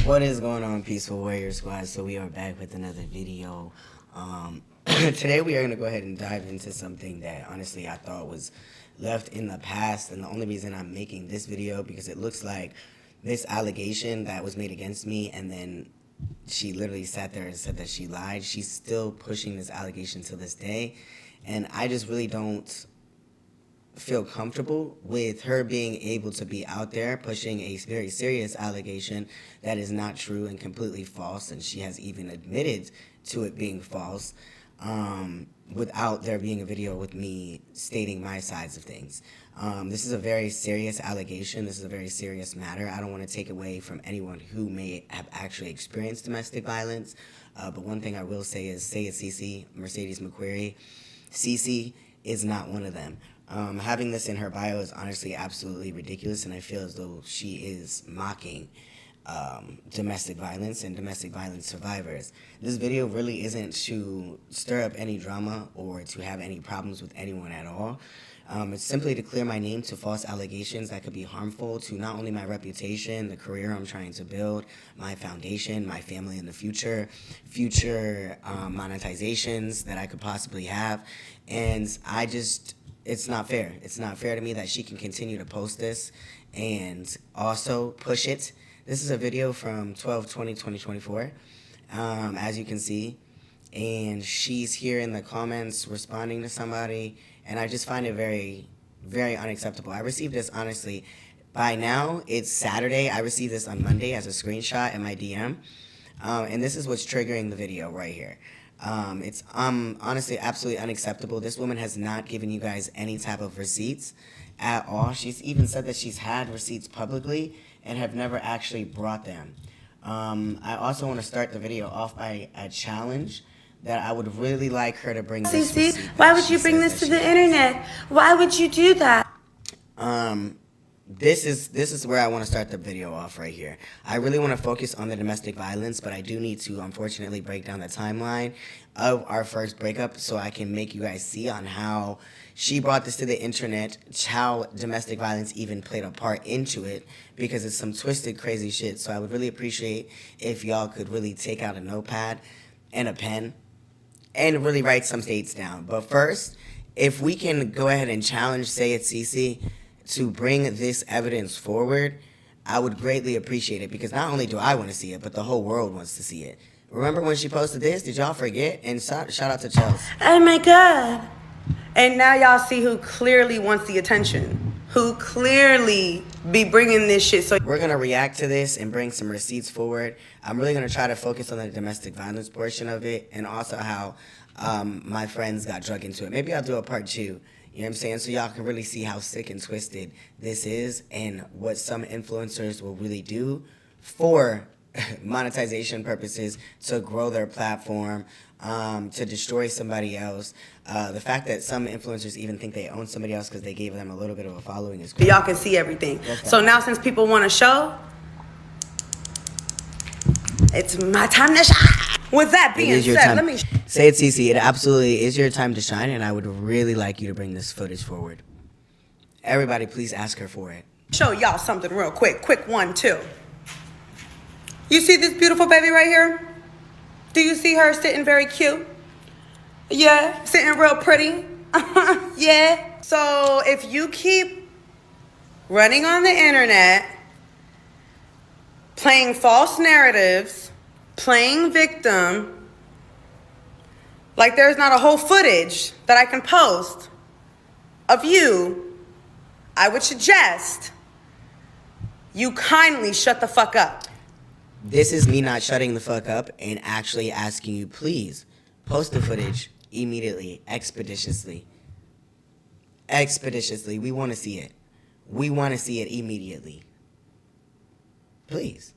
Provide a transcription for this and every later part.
What is going on, Peaceful Warrior Squad? So we are back with another video. Today we are going to go ahead and dive into something that honestly I thought was left in the past, and the only reason I'm making this video because it looks like this allegation that was made against me, and then she literally sat there and said that she lied. She's still pushing this allegation to this day, and I just really don't feel comfortable with her being able to be out there pushing a very serious allegation that is not true and completely false, and she has even admitted to it being false, without there being a video with me stating my sides of things. This is a very serious allegation. This is a very serious matter. I don't want to take away from anyone who may have actually experienced domestic violence, but one thing I will say is, say it's Cece, Mercedes McQuarrie. Cece is not one of them. Having this in her bio is honestly absolutely ridiculous, and I feel as though she is mocking domestic violence and domestic violence survivors. This video really isn't to stir up any drama or to have any problems with anyone at all. It's simply to clear my name to false allegations that could be harmful to not only my reputation, the career I'm trying to build, my foundation, my family in the future monetizations that I could possibly have, and it's not fair. It's not fair to me that she can continue to post this and also push it. This is a video from 12/20/2024, as you can see, and she's here in the comments responding to somebody, and I just find it very, very unacceptable. I received this, honestly, by now, it's Saturday. I received this on Monday as a screenshot in my DM, and this is what's triggering the video right here. It's honestly absolutely unacceptable. This woman has not given you guys any type of receipts at all. She's even said that she's had receipts publicly and have never actually brought them. I also want to start the video off by a challenge that I would really like her to bring this receipt. Why would you bring this to the internet? Why would you do that? This is where I want to start the video off right here. I really want to focus on the domestic violence, but I do need to unfortunately break down the timeline of our first breakup so I can make you guys see on how she brought this to the internet, how domestic violence even played a part into it, because it's some twisted, crazy shit. So I would really appreciate if y'all could really take out a notepad and a pen and really write some dates down. But first, if we can go ahead and challenge Say It Cece to bring this evidence forward, I would greatly appreciate it, because not only do I want to see it, but the whole world wants to see it. Remember when she posted this? Did y'all forget? And shout out to Chelsea. Oh my God. And now y'all see who clearly wants the attention, who clearly be bringing this shit. So we're going to react to this and bring some receipts forward. I'm really going to try to focus on the domestic violence portion of it, and also how my friends got drug into it. Maybe I'll do a part 2. You know what I'm saying? So y'all can really see how sick and twisted this is, and what some influencers will really do for monetization purposes, to grow their platform, to destroy somebody else. The fact that some influencers even think they own somebody else because they gave them a little bit of a following is crazy. Y'all can see everything. So now, since people want to show, it's my time to shine. With that being said, let me Say It Cece, it absolutely is your time to shine, and I would really like you to bring this footage forward. Everybody, please ask her for it. Show y'all something real quick. Quick 1, 2. You see this beautiful baby right here? Do you see her sitting very cute? Yeah, sitting real pretty. Yeah. So if you keep running on the internet, playing false narratives, playing victim, like there's not a whole footage that I can post of you, I would suggest you kindly shut the fuck up. This is me not shutting the fuck up and actually asking you, please post the footage immediately, expeditiously. Expeditiously. We want to see it. We want to see it immediately. Please.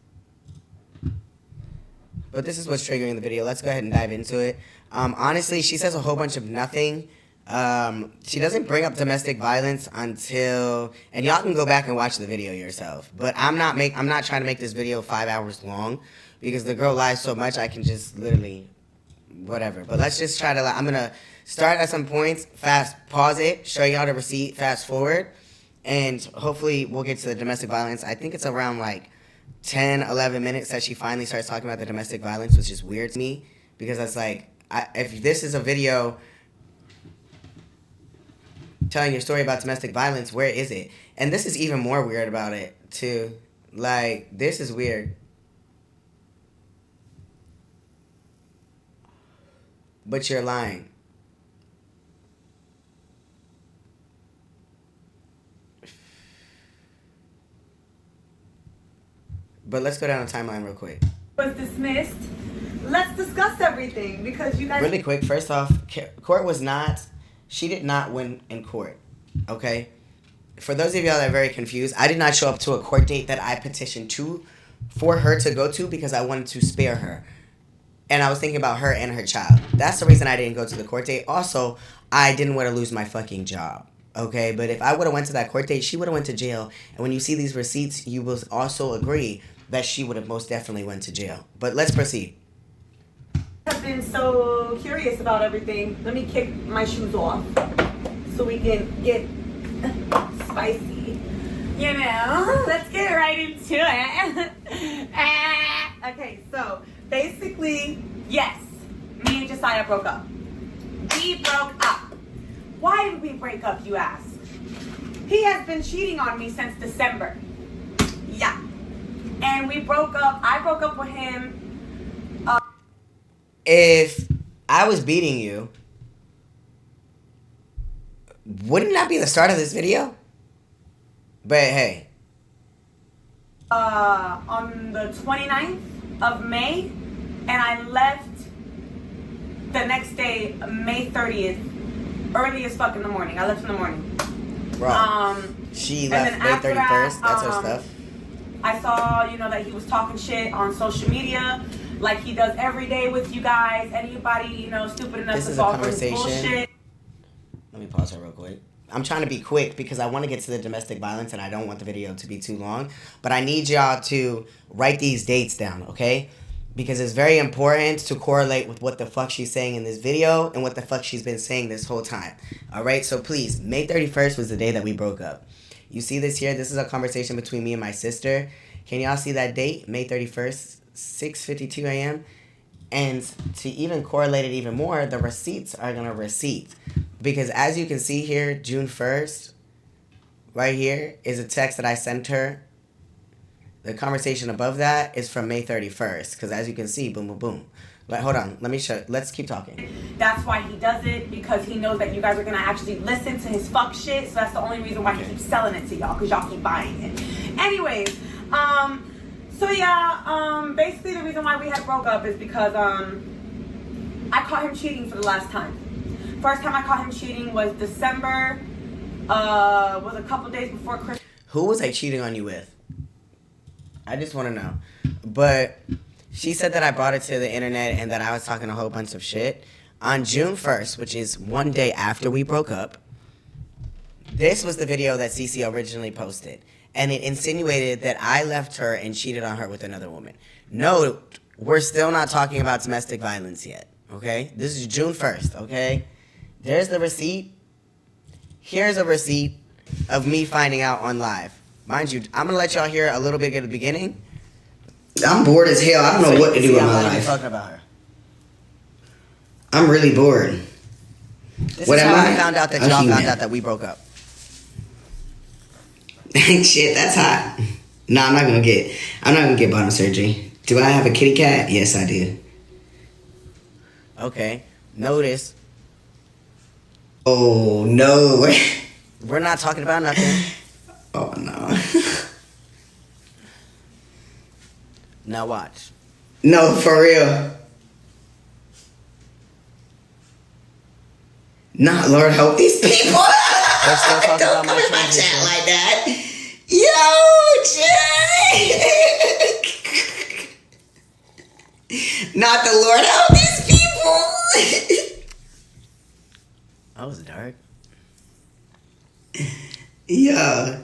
But this is what's triggering the video. Let's go ahead and dive into it. Honestly, she says a whole bunch of nothing. She doesn't bring up domestic violence until, and y'all can go back and watch the video yourself. But I'm not trying to make this video 5 hours long, because the girl lies so much I can just literally whatever. But let's just try to, I'm gonna start at some points, pause it, show y'all the receipt, fast forward, and hopefully we'll get to the domestic violence. I think it's around like 10, 11 minutes that she finally starts talking about the domestic violence, which is weird to me because it's like, if this is a video telling your story about domestic violence, where is it? And this is even more weird about it, too. Like, this is weird. But you're lying. But let's go down the timeline real quick. Was dismissed. Let's discuss everything because you guys. Really quick, first off, court was not. She did not win in court. Okay? For those of y'all that are very confused, I did not show up to a court date that I petitioned for her to go to because I wanted to spare her. And I was thinking about her and her child. That's the reason I didn't go to the court date. Also, I didn't want to lose my fucking job. Okay? But if I would have went to that court date, she would have went to jail. And when you see these receipts, you will also agree that she would have most definitely went to jail. But let's proceed. I've been so curious about everything. Let me kick my shoes off so we can get spicy. You know, let's get right into it. Okay, so basically, yes, me and Josiah broke up. We broke up. Why did we break up, you ask? He has been cheating on me since December. Yeah. And we broke up. I broke up with him. If I was beating you, wouldn't that be the start of this video? But hey. On the 29th of May, and I left the next day, May 30th, early as fuck in the morning. I left in the morning. Bro, she left May 31st. That's her stuff. I saw, that he was talking shit on social media, like he does every day with you guys. Anybody, stupid enough to fall for his bullshit. Let me pause her real quick. I'm trying to be quick because I want to get to the domestic violence and I don't want the video to be too long. But I need y'all to write these dates down, okay? Because it's very important to correlate with what the fuck she's saying in this video and what the fuck she's been saying this whole time. All right? So please, May 31st was the day that we broke up. You see this here? This is a conversation between me and my sister. Can y'all see that date? May 31st, 6:52 a.m.? And to even correlate it even more, the receipts are going to receipt. Because as you can see here, June 1st, right here, is a text that I sent her. The conversation above that is from May 31st. Because as you can see, boom, boom, boom. But hold on, let me show. Let's keep talking. That's why he does it, because he knows that you guys are going to actually listen to his fuck shit. So that's the only reason why he keeps selling it to y'all, because y'all keep buying it. Anyways, so yeah, basically the reason why we had broke up is because I caught him cheating for the last time. First time I caught him cheating was December, was a couple days before Christmas. Who was I cheating on you with? I just want to know. But she said that I brought it to the internet and that I was talking a whole bunch of shit. On June 1st, which is one day after we broke up, this was the video that Cece originally posted. And it insinuated that I left her and cheated on her with another woman. No, we're still not talking about domestic violence yet, okay? This is June 1st, okay? There's the receipt. Here's a receipt of me finding out on live. Mind you, I'm going to let y'all hear a little bit at the beginning. I'm bored as hell. I don't know what to do with my life. Talking about her. I'm really bored. This is how I found out that y'all found out that we broke up. Shit, that's hot. No, I'm not gonna get bottom surgery. Do I have a kitty cat? Yes, I do. Okay. Notice. Oh no. We're not talking about nothing. Oh no. Now watch. No, for real. Not Lord help these people. They're still talking about my transition like that. Yo, Jay. Not the Lord help these people. That was dark. Yeah.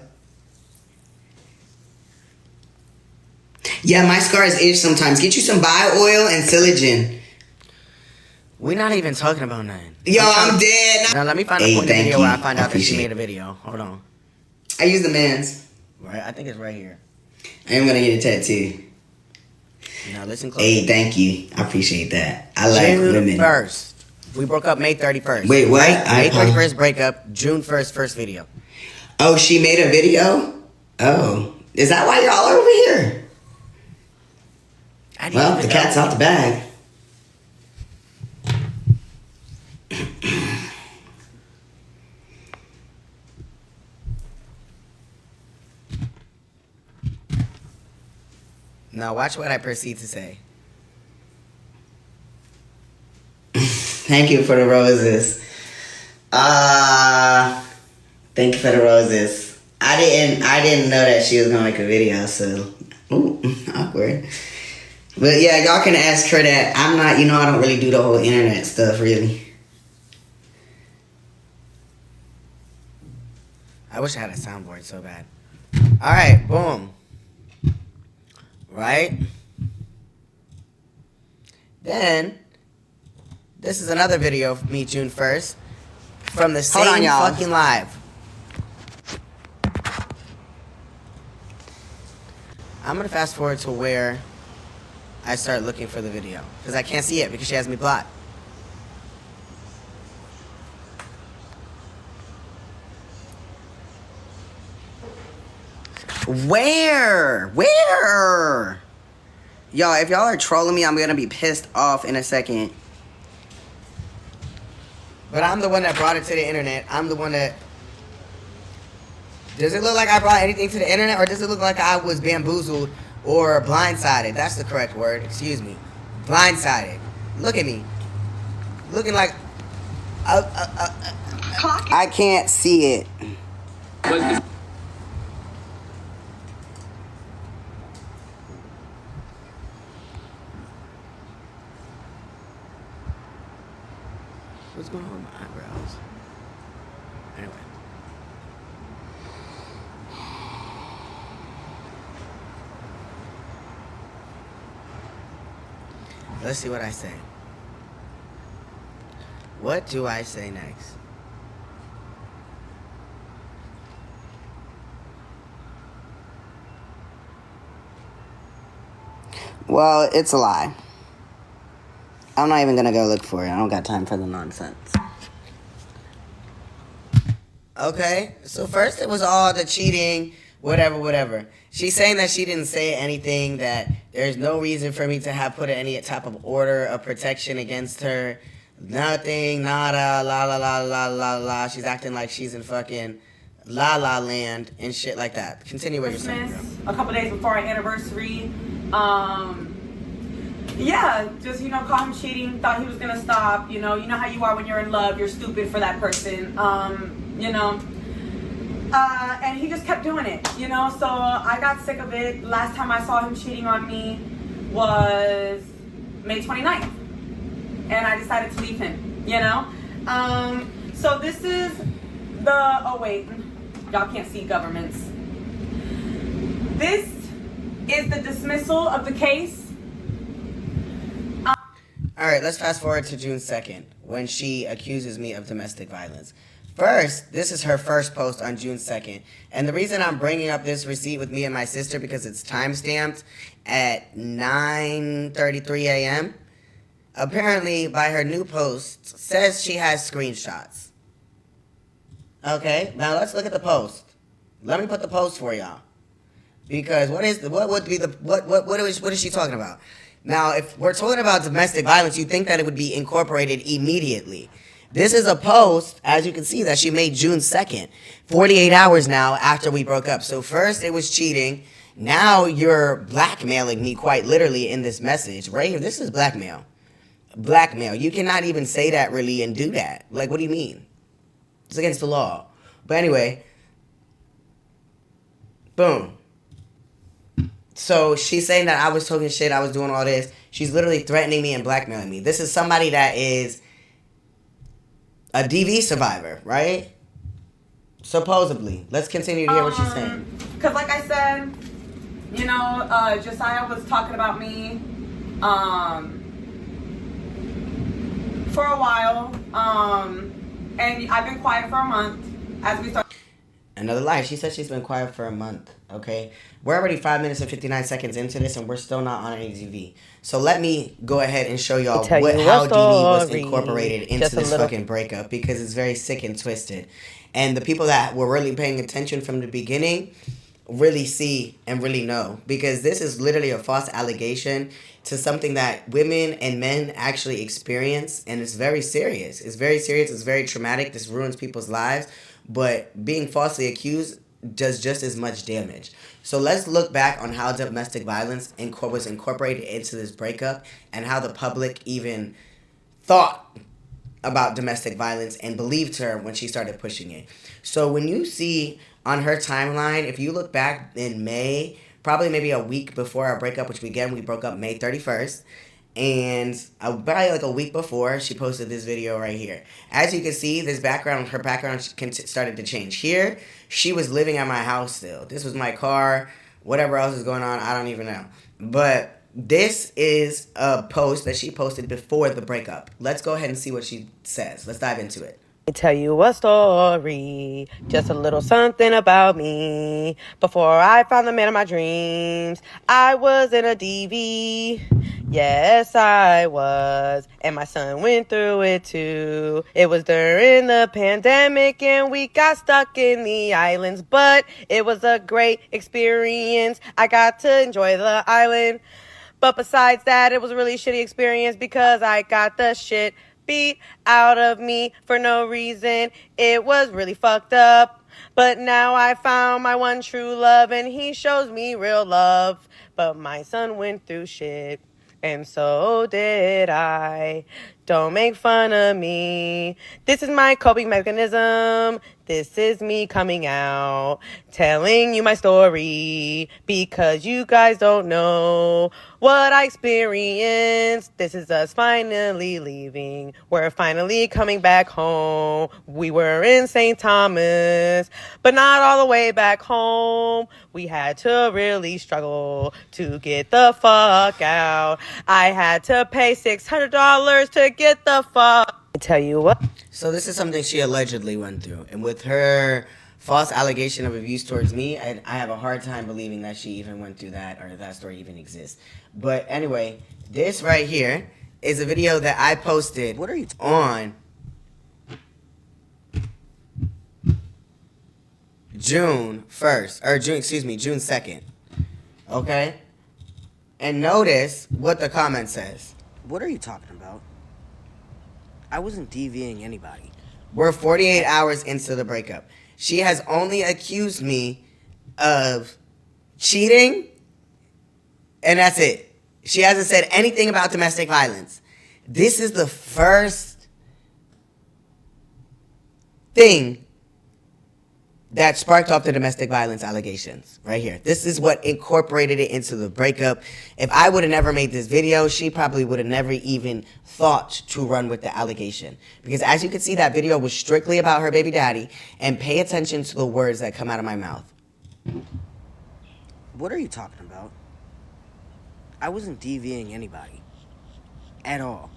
Yeah, my scars itch sometimes. Get you some bio oil and Silogen. We're not even talking about nothing. Yo, I'm dead. Now let me find a point in the video where I find out that she made a video. Hold on. I use the man's. Right, I think it's right here. I am gonna get a tattoo. Now listen close. Hey, thank you. I appreciate that. I like June women. 1st. We broke up May 31st. Wait, what? Right? May 31st breakup. June 1st, first video. Oh, she made a video? Oh. Is that why you're all over here? Well, the cat's out the bag. Now watch what I proceed to say. Thank you for the roses. Thank you for the roses. I didn't know that she was gonna make a video, so awkward. But yeah, y'all can ask her that. I'm not, I don't really do the whole internet stuff, really. I wish I had a soundboard so bad. Alright, boom. Right? Then, this is another video of me June 1st from the same fucking live. I'm gonna fast forward to where I start looking for the video because I can't see it because she has me blocked. Where? Y'all, if y'all are trolling me, I'm gonna be pissed off in a second. But I'm the one that brought it to the internet. I'm the one that... Does it look like I brought anything to the internet, or does it look like I was bamboozled or blindsided? That's the correct word. Excuse me. Blindsided. Look at me. Looking like... I can't see it. What's going on with my eyebrows? Anyway. Let's see what I say. What do I say next? Well, it's a lie. I'm not even gonna go look for it. I don't got time for the nonsense. Okay, so first it was all the cheating, whatever. She's saying that she didn't say anything, that there's no reason for me to have put any type of order of protection against her. Nothing, nada, la. She's acting like she's in fucking La La Land and shit like that. Continue what you're saying, girl. A couple days before our anniversary, yeah, just, caught him cheating, thought he was gonna stop, you know how you are when you're in love, you're stupid for that person, and he just kept doing it, so I got sick of it. Last time I saw him cheating on me was May 29th, and I decided to leave him, so this is the, oh wait, y'all can't see governments. This is the dismissal of the case. Alright, let's fast forward to June 2nd, when she accuses me of domestic violence. First, this is her first post on June 2nd. And the reason I'm bringing up this receipt with me and my sister, because it's timestamped at 9:33 a.m. Apparently, by her new post, says she has screenshots. Okay, now let's look at the post. Let me put the post for y'all. Because what is she talking about? Now, if we're talking about domestic violence, you'd think that it would be incorporated immediately. This is a post, as you can see, that she made June 2nd, 48 hours now after we broke up. So first it was cheating. Now you're blackmailing me quite literally in this message. Right here, this is blackmail. Blackmail. You cannot even say that really and do that. Like, what do you mean? It's against the law. But anyway, boom. So she's saying that I was talking shit, I was doing all this. She's literally threatening me and blackmailing me. This is somebody that is a DV survivor, right? Supposedly. Let's continue to hear what she's saying. Because like I said, Josiah was talking about me for a while. And I've been quiet for a month as we start. Another lie. She said she's been quiet for a month. Okay, we're already 5 minutes and 59 seconds into this, and we're still not on any TV. So let me go ahead and show y'all how Dee was incorporated into this fucking breakup, because it's very sick and twisted. And the people that were really paying attention from the beginning really see and really know, because this is literally a false allegation to something that women and men actually experience, and it's very serious. It's very serious. It's very traumatic. This ruins people's lives, but being falsely accused does just as much damage. So let's look back on how domestic violence was incorporated into this breakup, and how the public even thought about domestic violence and believed her when she started pushing it. So when you see on her timeline, if you look back in May, probably maybe a week before our breakup, which we broke up May 31st, and probably like a week before, she posted this video right here. As you can see, her background started to change. Here, she was living at my house still. This was my car. Whatever else is going on, I don't even know. But this is a post that she posted before the breakup. Let's go ahead and see what she says. Let's dive into it. Let me tell you a story, just a little something about me. Before I found the man of my dreams, I was in a DV. Yes, I was. And my son went through it too. It was during the pandemic and we got stuck in the islands, but it was a great experience. I got to enjoy the island. But besides that, it was a really shitty experience because I got the shit beat out of me for no reason. It was really fucked up. But now I found my one true love and he shows me real love. But my son went through shit, and so did I. Don't make fun of me. This is my coping mechanism. This is me coming out, telling you my story, because you guys don't know what I experienced. This is us finally leaving. We're finally coming back home. We were in St. Thomas, but not all the way back home. We had to really struggle to get the fuck out. I had to pay $600 to get the fuck. I tell you what. So this is something she allegedly went through. And with her false allegation of abuse towards me, I have a hard time believing that she even went through that, or that story even exists. But anyway, this right here is a video that I posted on June 2nd. Okay? And notice what the comment says. What are you talking about? I wasn't DVing anybody. We're 48 hours into the breakup. She has only accused me of cheating, and that's it. She hasn't said anything about domestic violence. This is the first thing that sparked off the domestic violence allegations right here. This is what incorporated it into the breakup. If I would have never made this video, she probably would have never even thought to run with the allegation. Because as you can see, that video was strictly about her baby daddy, and pay attention to the words that come out of my mouth. What are you talking about? I wasn't DVing anybody. At all.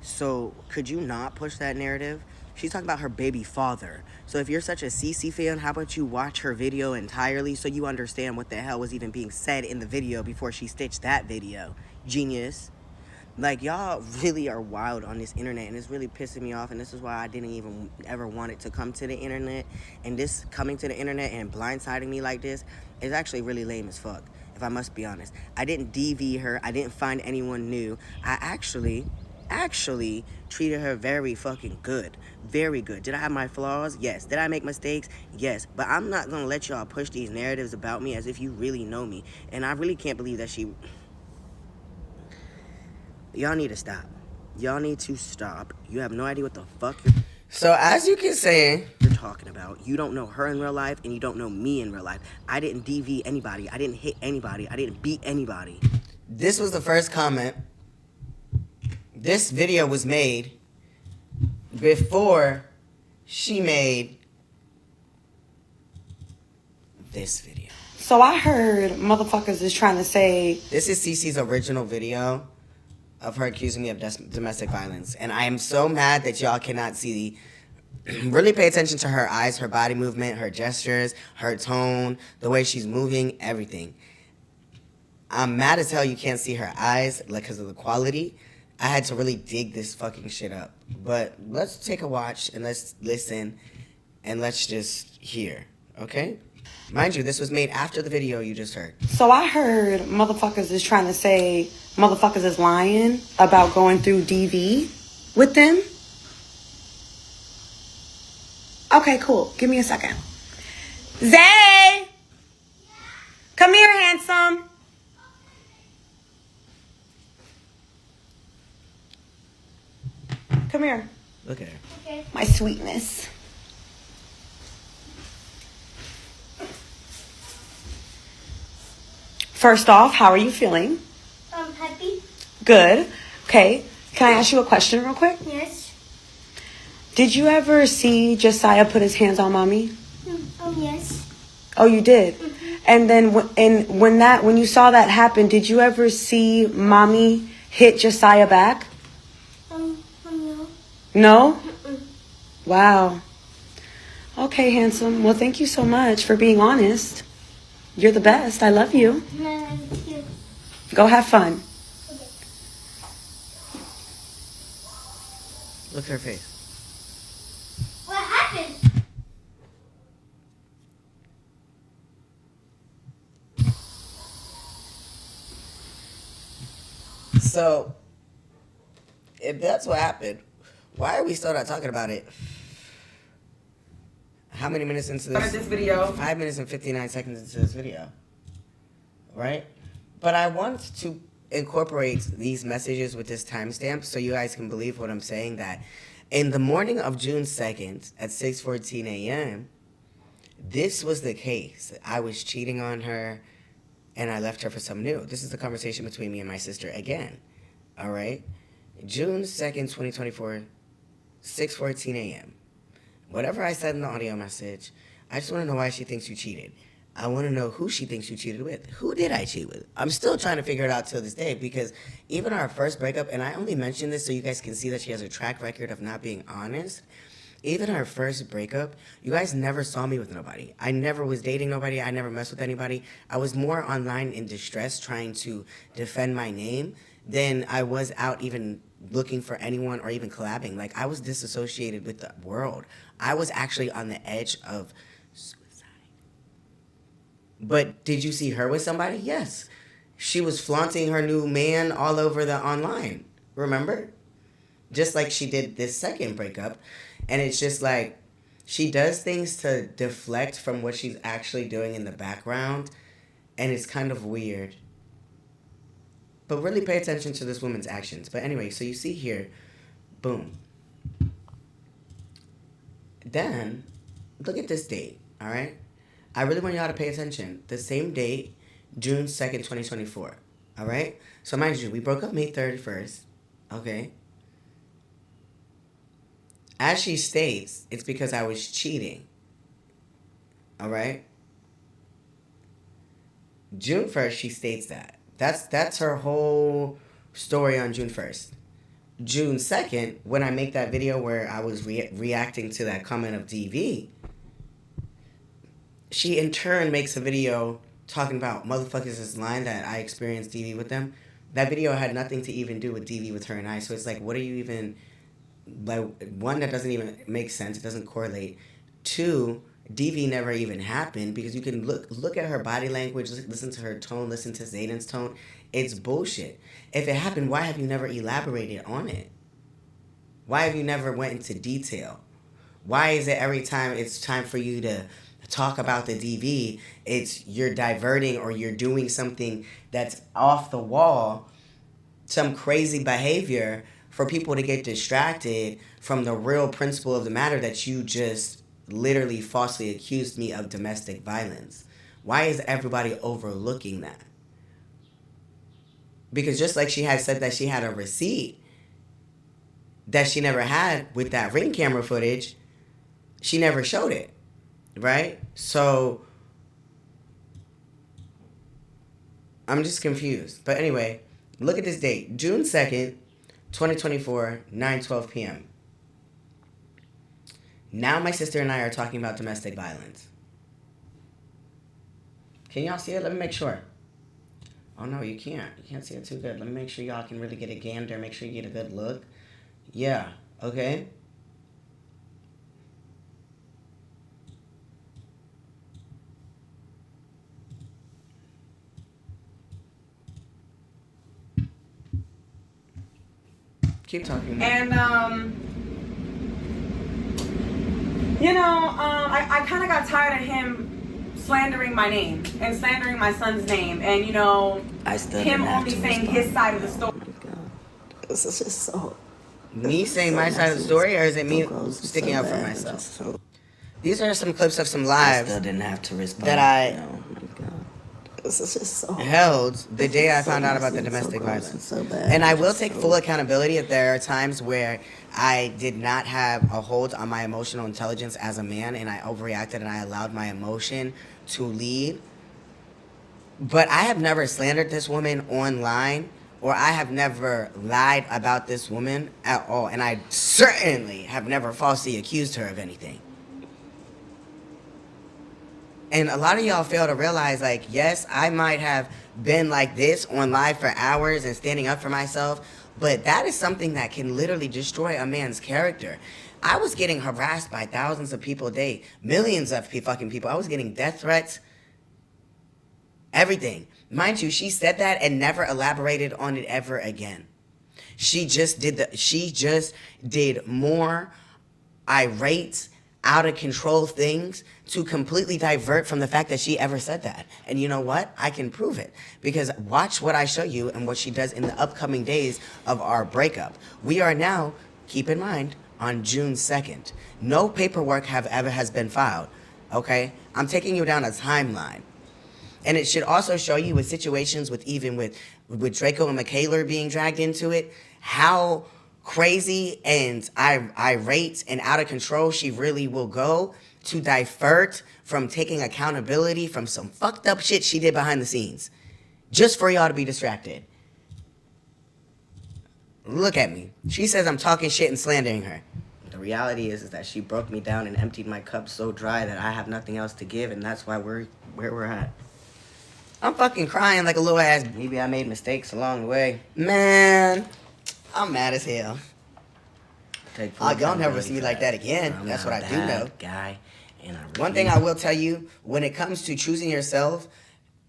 So, could you not push that narrative? She's talking about her baby father. So if you're such a CC fan, how about you watch her video entirely so you understand what the hell was even being said in the video before she stitched that video? Genius. Like, y'all really are wild on this internet, and it's really pissing me off, and this is why I didn't even ever want it to come to the internet. And this coming to the internet and blindsiding me like this is actually really lame as fuck, if I must be honest. I didn't DV her. I didn't find anyone new. I actually treated her very fucking good. Very good. Did I have my flaws? Yes. Did I make mistakes? Yes. But I'm not gonna let y'all push these narratives about me as if you really know me. And I really can't believe that she... Y'all need to stop. Y'all need to stop. You have no idea what the fuck So as you can see, you're talking about. You don't know her in real life, and you don't know me in real life. I didn't DV anybody. I didn't hit anybody. I didn't beat anybody. this was the first comment. This video was made before she made this video. So I heard motherfuckers is trying to say... This is Cece's original video of her accusing me of domestic violence. And I am so mad that y'all cannot see Really pay attention to her eyes, her body movement, her gestures, her tone, the way she's moving, everything. I'm mad as hell you can't see her eyes, like, because of the quality. I had to really dig this fucking shit up. But let's take a watch and let's listen and let's just hear, okay? Mind you, this was made after the video you just heard. So I heard motherfuckers is trying to say motherfuckers is lying about going through DV with them. Okay, cool. Give me a second. Zay! Come here, handsome. Come here. Look at her. Okay. My sweetness. First off, how are you feeling? I'm happy. Good. Okay. Can I ask you a question real quick? Yes. Did you ever see Josiah put his hands on mommy? Oh, yes. Oh, you did? Mm-hmm. And then when you saw that happen, did you ever see mommy hit Josiah back? No. No? Mm-mm. Wow. Okay, handsome. Well, thank you so much for being honest. You're the best. I love you. No, you. Go have fun. Okay. Look at her face. What happened? So, if that's what happened, why are we still not talking about it? How many minutes into this video? 5 minutes and 59 seconds into this video. Right? But I want to incorporate these messages with this timestamp so you guys can believe what I'm saying, that in the morning of June 2nd at 6:14 a.m., this was the case. I was cheating on her and I left her for someone new. This is the conversation between me and my sister again. All right? June 2nd, 2024, 6:14 a.m. Whatever I said in the audio message, I just want to know why she thinks you cheated. I want to know who she thinks you cheated with. Who did I cheat with? I'm still trying to figure it out till this day, because even our first breakup, and I only mention this so you guys can see that she has a track record of not being honest. Even our first breakup, you guys never saw me with nobody. I never was dating nobody. I never messed with anybody. I was more online in distress trying to defend my name than I was out even looking for anyone or even collabing. Like, I was disassociated with the world. I was actually on the edge of suicide. But did you see her with somebody? Yes. She was flaunting her new man all over the online. Remember? Just like she did this second breakup. And it's just like, she does things to deflect from what she's actually doing in the background. And it's kind of weird. But really pay attention to this woman's actions. But anyway, so you see here, boom. Then, look at this date, all right? I really want y'all to pay attention. The same date, June 2nd, 2024, all right? So mind you, we broke up May 31st, okay? As she states, it's because I was cheating, all right? June 1st, she states that. That's her whole story on June 1st. June 2nd, when I make that video where I was reacting to that comment of DV, she in turn makes a video talking about motherfuckers is lying that I experienced DV with them. That video had nothing to even do with DV with her and I. So it's like, what are you even, like, one, that doesn't even make sense. It doesn't correlate. Two, DV never even happened, because you can look at her body language, listen to her tone, listen to Zayden's tone. It's bullshit. If it happened, why have you never elaborated on it? Why have you never went into detail? Why is it every time it's time for you to talk about the DV, you're diverting or you're doing something that's off the wall, some crazy behavior for people to get distracted from the real principle of the matter, that you just literally falsely accused me of domestic violence? Why is everybody overlooking that? Because just like she had said that she had a receipt that she never had with that Ring camera footage, she never showed it, right? So I'm just confused. But anyway, look at this date, June 2nd, 2024, 9:12 p.m. Now my sister and I are talking about domestic violence. Can y'all see it? Let me make sure. Oh no, you can't. You can't see it too good. Let me make sure y'all can really get a gander. Make sure you get a good look. Yeah, okay. Keep talking. And, I kind of got tired of him slandering my name and slandering my son's name. And, I still him didn't have only to saying respond. his side of the story. Oh my God. This is just so. Me saying my side of the story, or is it me sticking up for myself? These are some clips of some I lives still didn't have to respond. that I Oh my God. This is just so. held the day I so found out about the messy, so domestic gross, violence. and so bad. And I will Just take so- full accountability if there are times where I did not have a hold on my emotional intelligence as a man and I overreacted and I allowed my emotion to lead. But I have never slandered this woman online, or I have never lied about this woman at all. And I certainly have never falsely accused her of anything. And a lot of y'all fail to realize, like, yes, I might have been like this on live for hours and standing up for myself, but that is something that can literally destroy a man's character. I was getting harassed by thousands of people a day, millions of fucking people. I was getting death threats, everything. Mind you, she said that and never elaborated on it ever again. She just did more irate, out of control things to completely divert from the fact that she ever said that. And you know what? I can prove it, because watch what I show you and what she does in the upcoming days of our breakup. We are now, keep in mind, on June 2nd. No paperwork has been filed. Okay? I'm taking you down a timeline. And it should also show you with situations with Draco and Michaela being dragged into it, how crazy and irate and out of control she really will go to divert from taking accountability from some fucked up shit she did behind the scenes. Just for y'all to be distracted. Look at me. She says I'm talking shit and slandering her. The reality is that she broke me down and emptied my cup so dry that I have nothing else to give, and that's why we're where we're at. I'm fucking crying like a little ass. Maybe I made mistakes along the way. Man, I'm mad as hell. Y'all never see me like that again. That's what I do know. Guy, and One thing I will tell you, when it comes to choosing yourself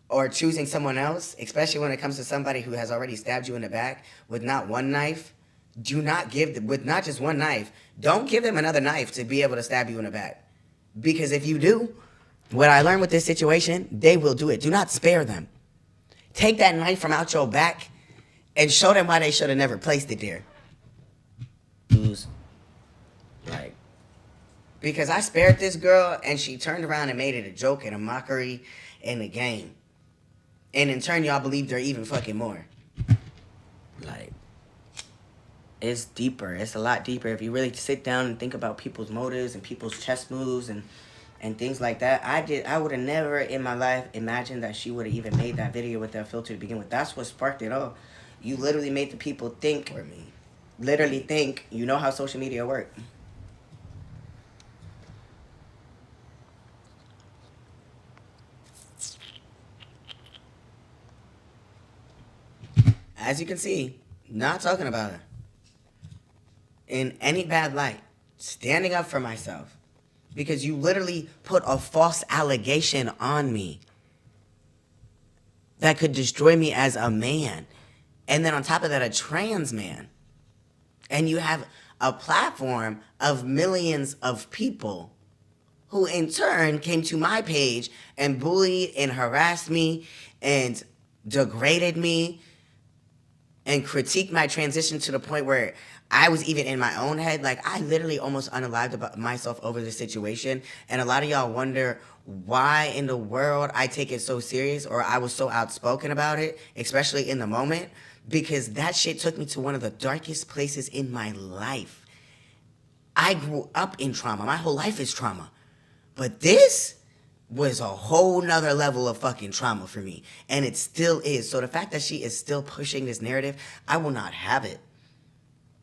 or choosing someone else, especially when it comes to somebody who has already stabbed you in the back with not one knife, do not give them, with not just one knife, don't give them another knife to be able to stab you in the back. Because if you do, what I learned with this situation, they will do it. Do not spare them. Take that knife from out your back and show them why they should have never placed it there. Like, because I spared this girl and she turned around and made it a joke and a mockery and a game. And in turn, y'all believed her even fucking more. like, it's deeper. It's a lot deeper if you really sit down and think about people's motives and people's chess moves and things like that. I would have never in my life imagined that she would have even made that video with that filter to begin with. That's what sparked it all. You literally made the people think, or me, literally think, you know how social media work. As you can see, not talking about her in any bad light, standing up for myself, because you literally put a false allegation on me that could destroy me as a man, and then on top of that, a trans man. And you have a platform of millions of people who in turn came to my page and bullied and harassed me and degraded me and critiqued my transition to the point where I was even in my own head. Like, I literally almost unalived myself over this situation. And a lot of y'all wonder why in the world I take it so serious, or I was so outspoken about it, especially in the moment, because that shit took me to one of the darkest places in my life. I grew up in trauma. My whole life is trauma. But this was a whole nother level of fucking trauma for me. And it still is. So the fact that she is still pushing this narrative, I will not have it.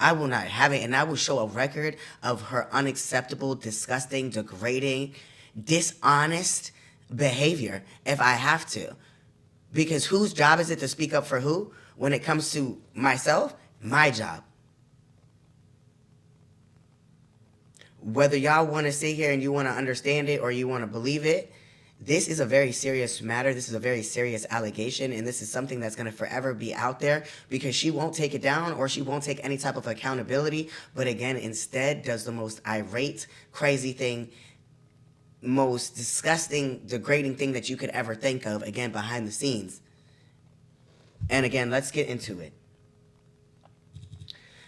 I will not have it, and I will show a record of her unacceptable, disgusting, degrading, dishonest behavior if I have to. Because whose job is it to speak up for who? When it comes to myself, my job. Whether y'all want to sit here and you want to understand it or you want to believe it, this is a very serious matter. This is a very serious allegation, and this is something that's going to forever be out there because she won't take it down or she won't take any type of accountability, but again, instead does the most irate, crazy thing, most disgusting, degrading thing that you could ever think of, again, behind the scenes. And again, let's get into it.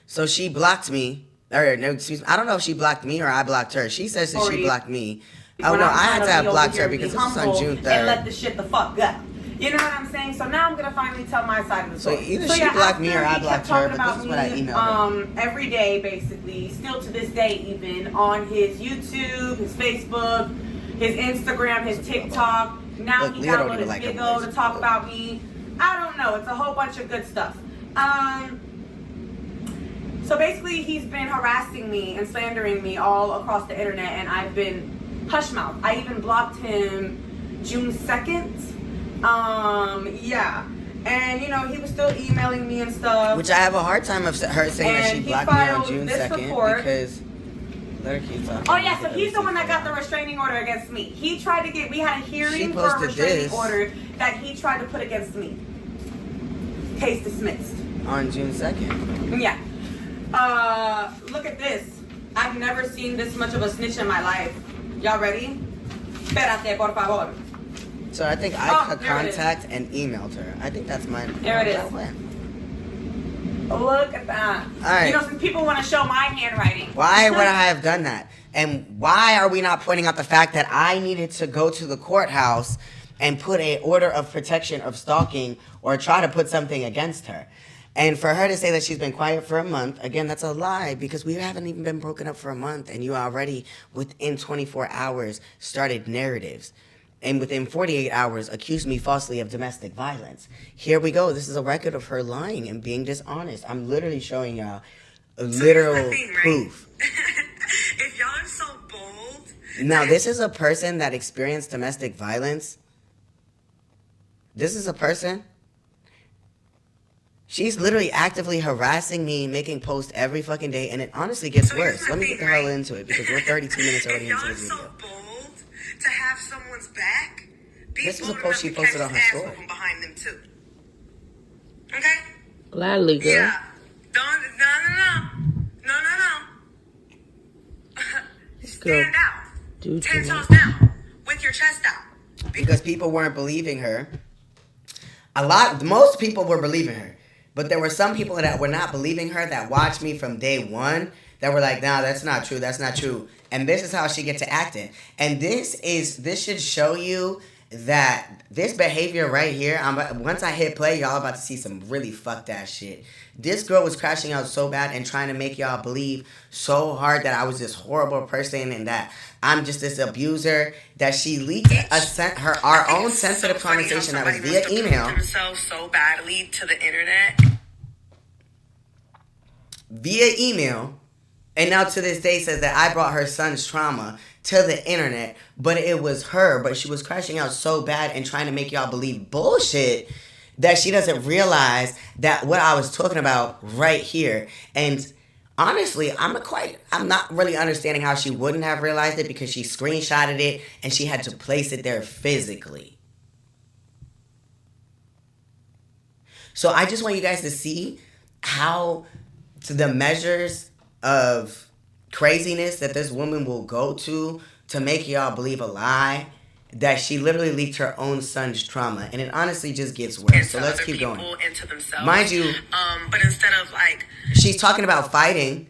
So she blocked me, or no, excuse me, I don't know if she blocked me or I blocked her. She says that she blocked me. Oh no, I had to have blocked her because this was on June 3rd. And let the shit the fuck go. You know what I'm saying? So now I'm gonna finally tell my side of the story. So either she blocked me or I blocked her, but this is what I emailed her. Every day, basically, still to this day, even on his YouTube, his Facebook, his Instagram, his TikTok. Now he downloaded his video to talk about me. I don't know. It's a whole bunch of good stuff. So basically, he's been harassing me and slandering me all across the internet, and I've been hush mouth. I even blocked him June 2nd. Yeah. And, you know, he was still emailing me and stuff. Which I have a hard time of her saying that she blocked me on June 2nd because... Let her keep talking. Oh, yeah, so he's the one that got the restraining order against me. He tried to get... We had a hearing for a restraining order that he tried to put against me. Case dismissed. On June 2nd? Yeah. Look at this. I've never seen this much of a snitch in my life. Y'all ready? Espérate, por favor. So I think I could contact and emailed her. I think that's mine. There it is. Look at that. All right. You know, some people want to show my handwriting. Why would I have done that? And why are we not pointing out the fact that I needed to go to the courthouse and put an order of protection of stalking or try to put something against her? And for her to say that she's been quiet for a month, again, that's a lie because we haven't even been broken up for a month and you already, within 24 hours, started narratives. And within 48 hours, accused me falsely of domestic violence. Here we go. This is a record of her lying and being dishonest. I'm literally showing y'all literal proof. If y'all are so bold. Now, this is a person that experienced domestic violence. This is a person. She's literally actively harassing me, making posts every fucking day, and it honestly gets worse. Let me get the hell into it because we're 32 minutes already into this video. If y'all are so bold to have someone's back, this is a post she posted on her story. Behind them too. Okay? Gladly, girl. Yeah. No. Stand out. 10 toes down with your chest out. Because people weren't believing her. Most people were believing her. But there were some people that were not believing her that watched me from day one that were like, nah, that's not true. That's not true. And this is how she gets to acting. And this should show you that this behavior right here, once I hit play, y'all about to see some really fucked ass shit. This girl was crashing out so bad and trying to make y'all believe so hard that I was this horrible person and that I'm just this abuser, that she leaked our own sensitive conversation that was via email. Themselves so badly to the internet. Via email, and now to this day says that I brought her son's trauma to the internet, but it was her, but she was crashing out so bad and trying to make y'all believe bullshit that she doesn't realize that what I was talking about right here. And honestly, I'm not really understanding how she wouldn't have realized it because she screenshotted it and she had to place it there physically. So I just want you guys to see how the measures of craziness that this woman will go to make y'all believe a lie that she literally leaked her own son's trauma, and it honestly just gets worse. So let's keep going. Mind you, but instead of like, she's talking about fighting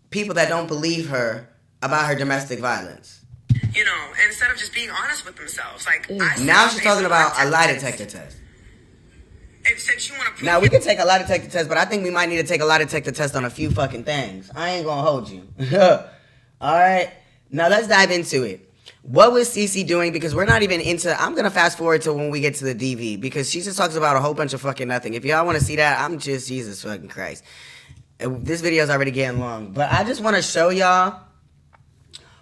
people that don't believe her about her domestic violence. You know, instead of just being honest with themselves, like now she's talking about a lie detector test. Now we can take a lie detector test, but I think we might need to take a lie detector test on a few fucking things. I ain't gonna hold you. All right, now let's dive into it. What was Cece doing? Because we're not even into... I'm going to fast forward to when we get to the DV. Because she just talks about a whole bunch of fucking nothing. If y'all want to see that, I'm just... Jesus fucking Christ. This video is already getting long, but I just want to show y'all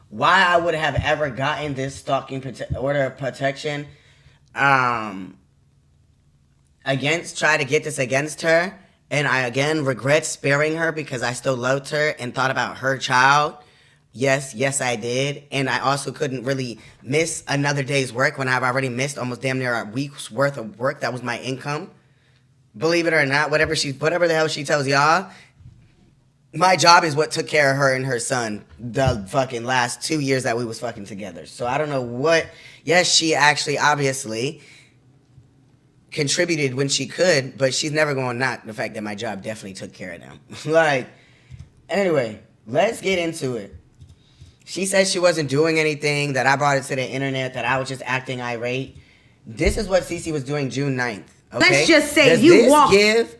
why I would have ever gotten this stalking order of protection try to get this against her. And I again regret sparing her because I still loved her and thought about her child. Yes, I did. And I also couldn't really miss another day's work when I've already missed almost damn near a week's worth of work. That was my income. Believe it or not, whatever the hell she tells y'all, my job is what took care of her and her son the fucking last 2 years that we was fucking together. So I don't know what. Yes, she actually obviously contributed when she could, but she's never going to knock the fact that my job definitely took care of them. Like, anyway, let's get into it. She said she wasn't doing anything, that I brought it to the internet, that I was just acting irate. This is what Cece was doing June 9th. Okay? Let's just say Does you this walked. give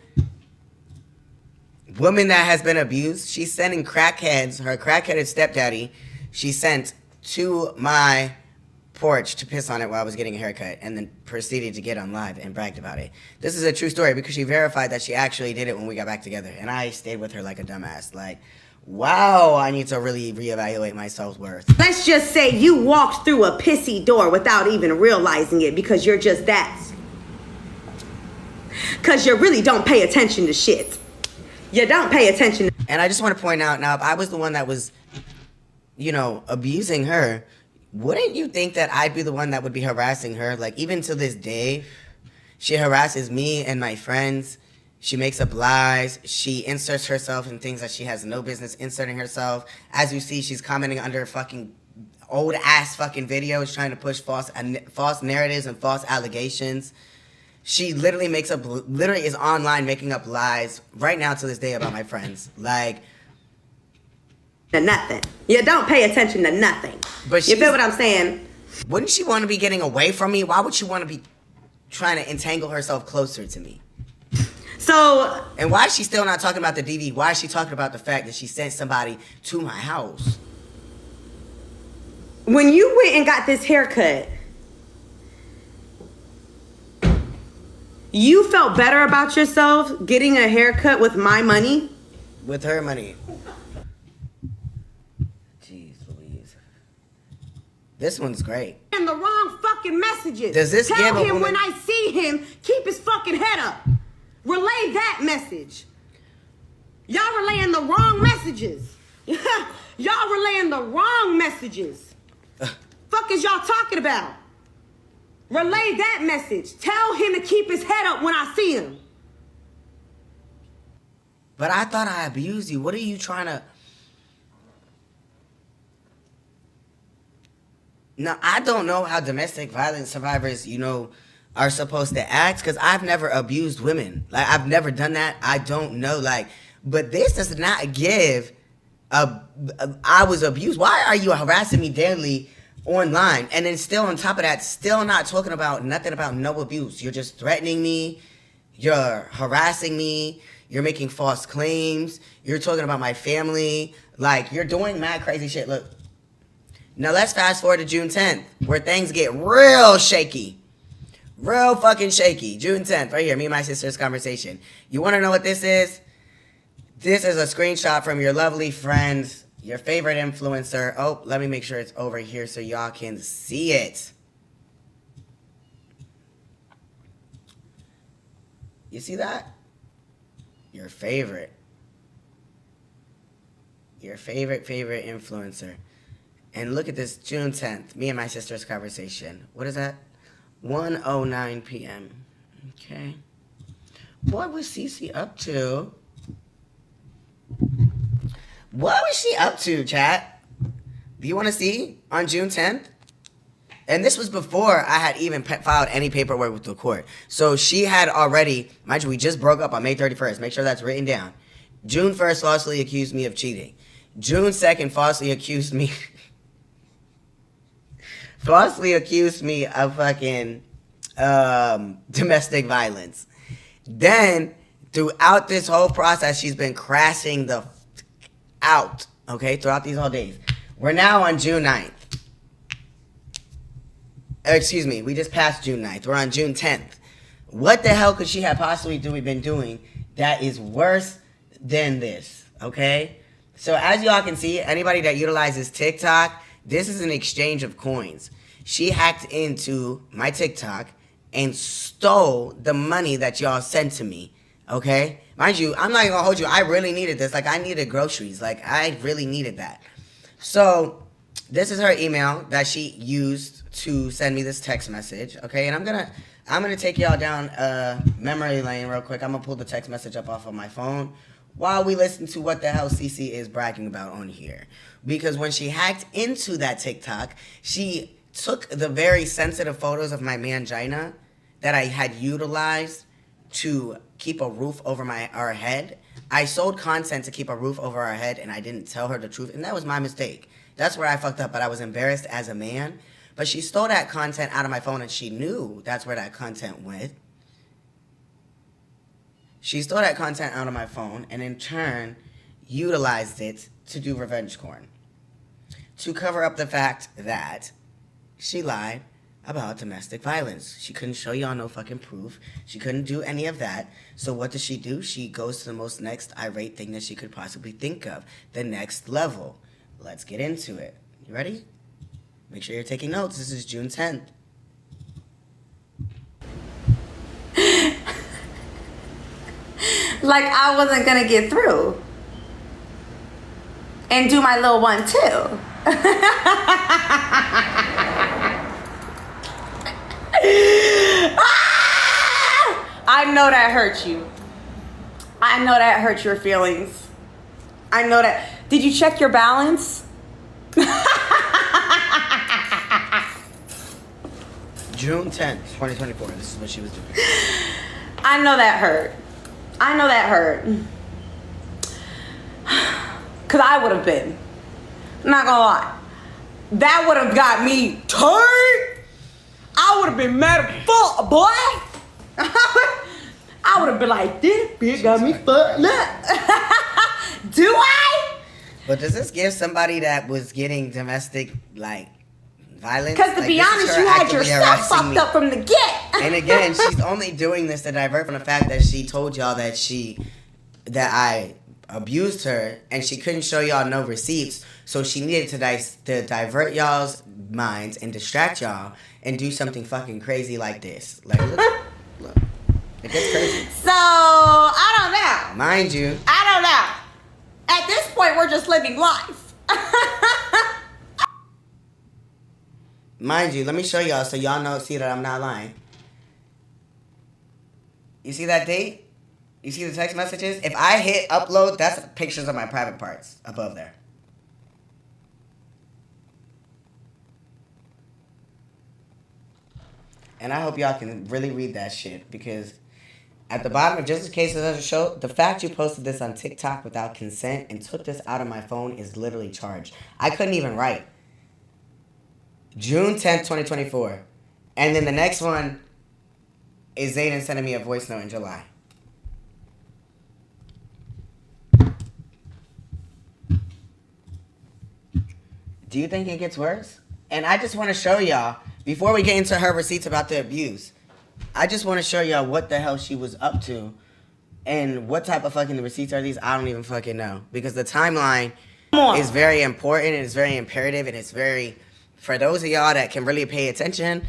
woman that has been abused, she's sending crackheads, her crackheaded stepdaddy, she sent to my porch to piss on it while I was getting a haircut, and then proceeded to get on live and bragged about it. This is a true story because she verified that she actually did it when we got back together, and I stayed with her like a dumbass. Like, wow, I need to really reevaluate my self-worth. Let's just say you walked through a pissy door without even realizing it because you're just that. Because you really don't pay attention to shit. You don't pay attention. And I just want to point out, now, if I was the one that was, abusing her, wouldn't you think that I'd be the one that would be harassing her? Like, even to this day, she harasses me and my friends. She makes up lies. She inserts herself in things that she has no business inserting herself. As you see, she's commenting under fucking old-ass fucking videos trying to push false narratives and false allegations. She literally is online making up lies right now to this day about my friends. Like, to nothing. You don't pay attention to nothing. But you feel what I'm saying? Wouldn't she want to be getting away from me? Why would she want to be trying to entangle herself closer to me? So. And why is she still not talking about the DV? Why is she talking about the fact that she sent somebody to my house? When you went and got this haircut, you felt better about yourself getting a haircut with my money? With her money. This one's great. And the wrong fucking messages. Does this Tell give a him woman... when I see him, keep his fucking head up. Relay that message. Y'all relaying the wrong messages. Y'all relaying the wrong messages. Fuck is y'all talking about? Relay that message. Tell him to keep his head up when I see him. But I thought I abused you. What are you trying to... Now, I don't know how domestic violence survivors, are supposed to act, because I've never abused women. Like, I've never done that. I don't know. Like, but this does not give I was abused. Why are you harassing me daily online? And then still on top of that, still not talking about nothing about no abuse. You're just threatening me. You're harassing me. You're making false claims. You're talking about my family. Like, you're doing mad crazy shit. Look. Now let's fast forward to June 10th, where things get real shaky. Real fucking shaky. June 10th, right here, me and my sister's conversation. You want to know what this is? This is a screenshot from your lovely friend, your favorite influencer. Oh, let me make sure it's over here so y'all can see it. You see that? Your favorite. Your favorite influencer. And look at this, June 10th, me and my sister's conversation. What is that? 1:09 p.m. Okay. What was Cece up to? What was she up to, chat? Do you want to see on June 10th? And this was before I had even filed any paperwork with the court. So she had already, mind you, we just broke up on May 31st. Make sure that's written down. June 1st falsely accused me of cheating. June 2nd falsely accused me... falsely accused me of fucking domestic violence. Then, throughout this whole process, she's been crashing the out, okay, throughout these whole days. We're now on June 9th. Excuse me, we just passed June 9th. We're on June 10th. What the hell could she have possibly been doing that is worse than this, okay? So as y'all can see, anybody that utilizes TikTok, this is an exchange of coins. She hacked into my TikTok and stole the money that y'all sent to me, okay? Mind you, I'm not even gonna hold you. I really needed this. Like, I needed groceries. Like, I really needed that. So this is her email that she used to send me this text message, okay? And I'm gonna take y'all down memory lane real quick. I'm gonna pull the text message up off of my phone while we listen to what the hell Cece is bragging about on here. Because when she hacked into that TikTok, she took the very sensitive photos of my mangina that I had utilized to keep a roof over our head. I sold content to keep a roof over our head, and I didn't tell her the truth, and that was my mistake. That's where I fucked up, but I was embarrassed as a man. But she stole that content out of my phone, and she knew that's where that content went. She stole that content out of my phone, and in turn, utilized it to do revenge porn. To cover up the fact that she lied about domestic violence. She couldn't show y'all no fucking proof. She couldn't do any of that. So what does she do? She goes to the most next irate thing that she could possibly think of. The next level. Let's get into it. You ready? Make sure you're taking notes. This is June 10th. Like I wasn't gonna get through. And do my little one too. I know that hurt you. I know that hurt your feelings. I know that. Did you check your balance? June 10th, 2024. This is what she was doing. I know that hurt. I know that hurt. Because I would have been. I'm not gonna lie. That would have got me turned. I would have been mad as fuck, boy. I would have been like, this bitch got me fucked up. Do I? But does this give somebody that was getting domestic, like, violence? Because to like, be honest, you had yourself fucked up from the get. And again, she's only doing this to divert from the fact that she told y'all that I abused her, and she couldn't show y'all no receipts, so she needed to divert y'all's minds and distract y'all and do something fucking crazy like this. Like, look. It gets crazy. So, I don't know. Mind you. I don't know. At this point, we're just living life. Mind you, let me show y'all so y'all see that I'm not lying. You see that date? You see the text messages? If I hit upload, that's pictures of my private parts above there. And I hope y'all can really read that shit, because at the bottom of just in case it doesn't show, the fact you posted this on TikTok without consent and took this out of my phone is literally charged. I couldn't even write. June 10th, 2024. And then the next one is Zayden sending me a voice note in July. Do you think it gets worse? And I just want to show y'all, before we get into her receipts about the abuse, I just want to show y'all what the hell she was up to and what type of fucking receipts are these. I don't even fucking know. Because the timeline is very important and it's very imperative and it's very, for those of y'all that can really pay attention,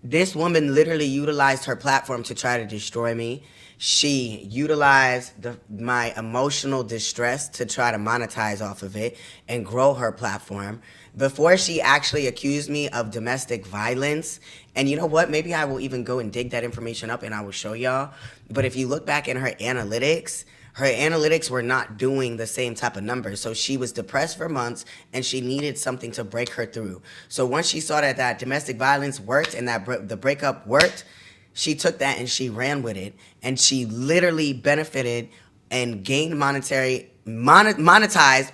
this woman literally utilized her platform to try to destroy me. She utilized my emotional distress to try to monetize off of it and grow her platform before she actually accused me of domestic violence. And you know what? Maybe I will even go and dig that information up and I will show y'all. But if you look back in her analytics were not doing the same type of numbers. So she was depressed for months and she needed something to break her through. So once she saw that domestic violence worked and that the breakup worked, she took that and she ran with it. And she literally benefited and gained monetized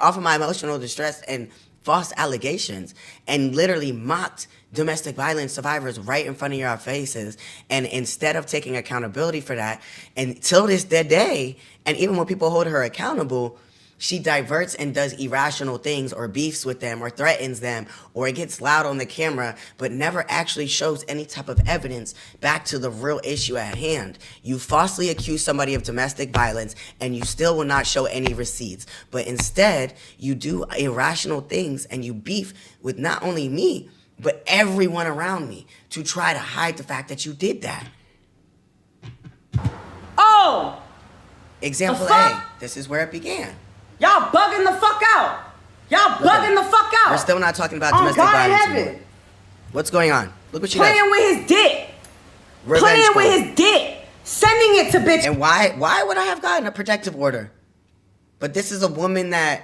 off of my emotional distress and false allegations, and literally mocked domestic violence survivors right in front of your faces. And instead of taking accountability for that, until this day, and even when people hold her accountable, She diverts and does irrational things or beefs with them or threatens them or gets loud on the camera, but never actually shows any type of evidence back to the real issue at hand. You falsely accuse somebody of domestic violence and you still will not show any receipts. But instead, you do irrational things and you beef with not only me, but everyone around me to try to hide the fact that you did that. Oh! Example The fuck? A, this is where it began. Y'all bugging the fuck out. Y'all bugging the fuck out. We're still not talking about On domestic God in violence heaven. anymore. What's going on? Look what she Playing does. with his dick. Revenge Playing porn. with his dick. Sending it to bitch. And why would I have gotten a protective order? But this is a woman that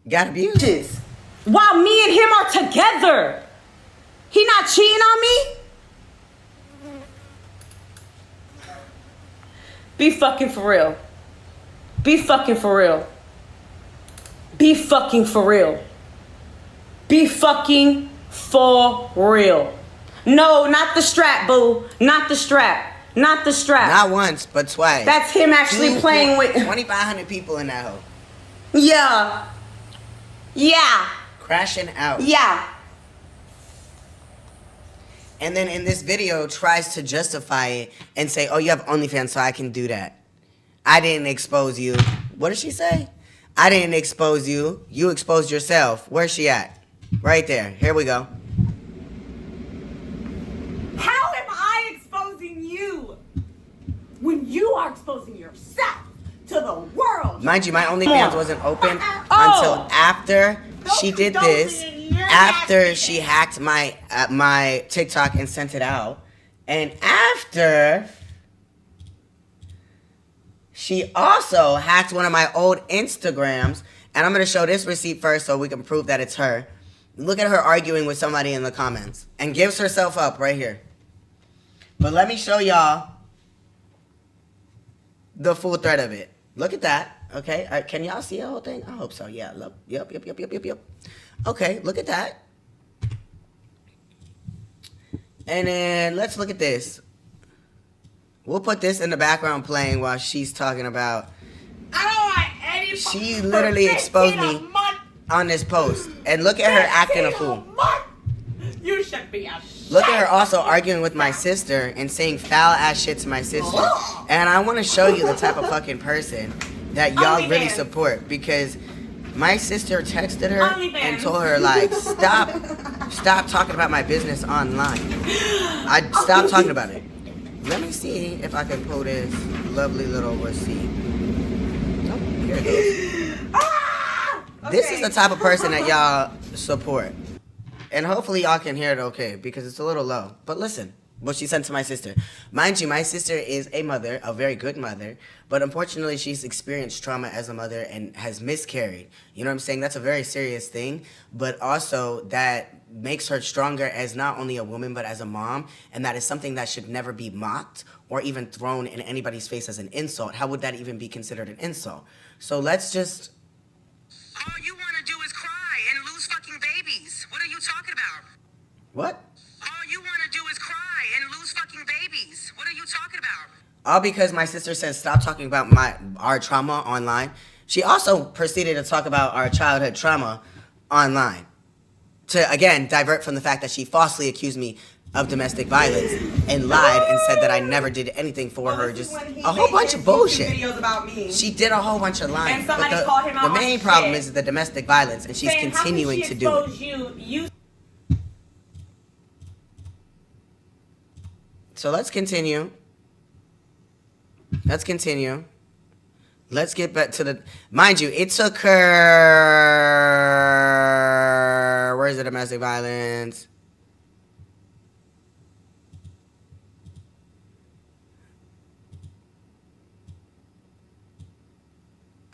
got abused. While me and him are together. He not cheating on me? Be fucking for real. Be fucking for real. Be fucking for real. Be fucking for real. No, not the strap, boo. Not the strap. Not the strap. Not once, but twice. That's him actually playing with 2,500 people in that hoe. Yeah. Yeah. Crashing out. Yeah. And then in this video tries to justify it and say, oh, you have OnlyFans, so I can do that. I didn't expose you. What did she say? I didn't expose you. You exposed yourself. Where's she at? Right there. Here we go. How am I exposing you when you are exposing yourself to the world? Mind you, my OnlyFans wasn't open Oh. until after she did this. After she hacked my my TikTok and sent it out. And after she also hacked one of my old Instagrams. And I'm going to show this receipt first so we can prove that it's her. Look at her arguing with somebody in the comments. And gives herself up right here. But let me show y'all the full thread of it. Look at that. Okay. Can y'all see the whole thing? I hope so. Yeah. Look. Yep. Okay. Look at that. And then let's look at this. We'll put this in the background playing while she's talking about. I don't want any. She literally exposed me on this post. And look at her acting a fool. You should be a. Look at her also arguing with my sister and saying foul ass shit to my sister. And I want to show you the type of fucking person that y'all really support, because my sister texted her and told her, like, stop talking about my business online. I stopped talking about it. Let me see if I can pull this lovely little receipt. Oh, here it goes. This is the type of person that y'all support. And hopefully y'all can hear it okay, because it's a little low. But listen, what she sent to my sister. Mind you, my sister is a mother, a very good mother, but unfortunately she's experienced trauma as a mother and has miscarried. You know what I'm saying? That's a very serious thing, but also that makes her stronger as not only a woman, but as a mom, and that is something that should never be mocked or even thrown in anybody's face as an insult. How would that even be considered an insult? So let's just... All you want to do is cry and lose fucking babies. What are you talking about? What? All you want to do is cry and lose fucking babies. What are you talking about? All because my sister says stop talking about our trauma online. She also proceeded to talk about our childhood trauma online. To, again, divert from the fact that she falsely accused me of domestic violence and lied and said that I never did anything for her. Just a whole bunch of bullshit. Videos about me. She did a whole bunch of lying. And somebody But called him out the on main shit. problem is the domestic violence, and she's Saying, how can continuing she to do it. expose you? So let's continue. Let's continue. Let's get back to the... Mind you, it took her... Where's the domestic violence?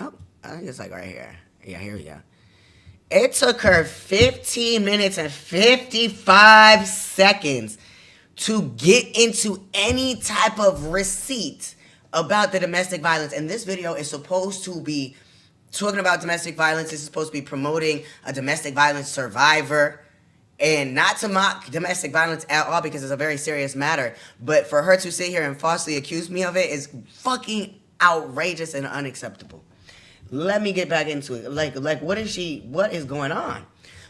Oh, I think it's like right here. Yeah, here we go. It took her 15 minutes and 55 seconds to get into any type of receipt about the domestic violence. And this video is supposed to be talking about domestic violence. It's supposed to be promoting a domestic violence survivor. And not to mock domestic violence at all, because it's a very serious matter. But for her to sit here and falsely accuse me of it is fucking outrageous and unacceptable. Let me get back into it. Like what is going on?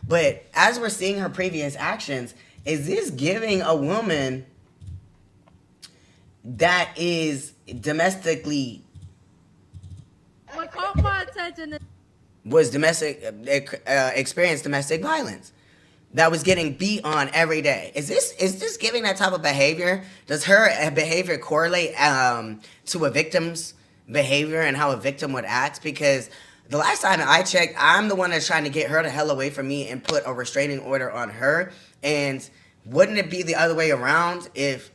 But as we're seeing her previous actions, is this giving a woman that is domestically What caught my attention is was experienced domestic violence, that was getting beat on every day? Is this giving that type of behavior? Does her behavior correlate to a victim's behavior and how a victim would act? Because the last time I checked, I'm the one that's trying to get her the hell away from me and put a restraining order on her. And wouldn't it be the other way around if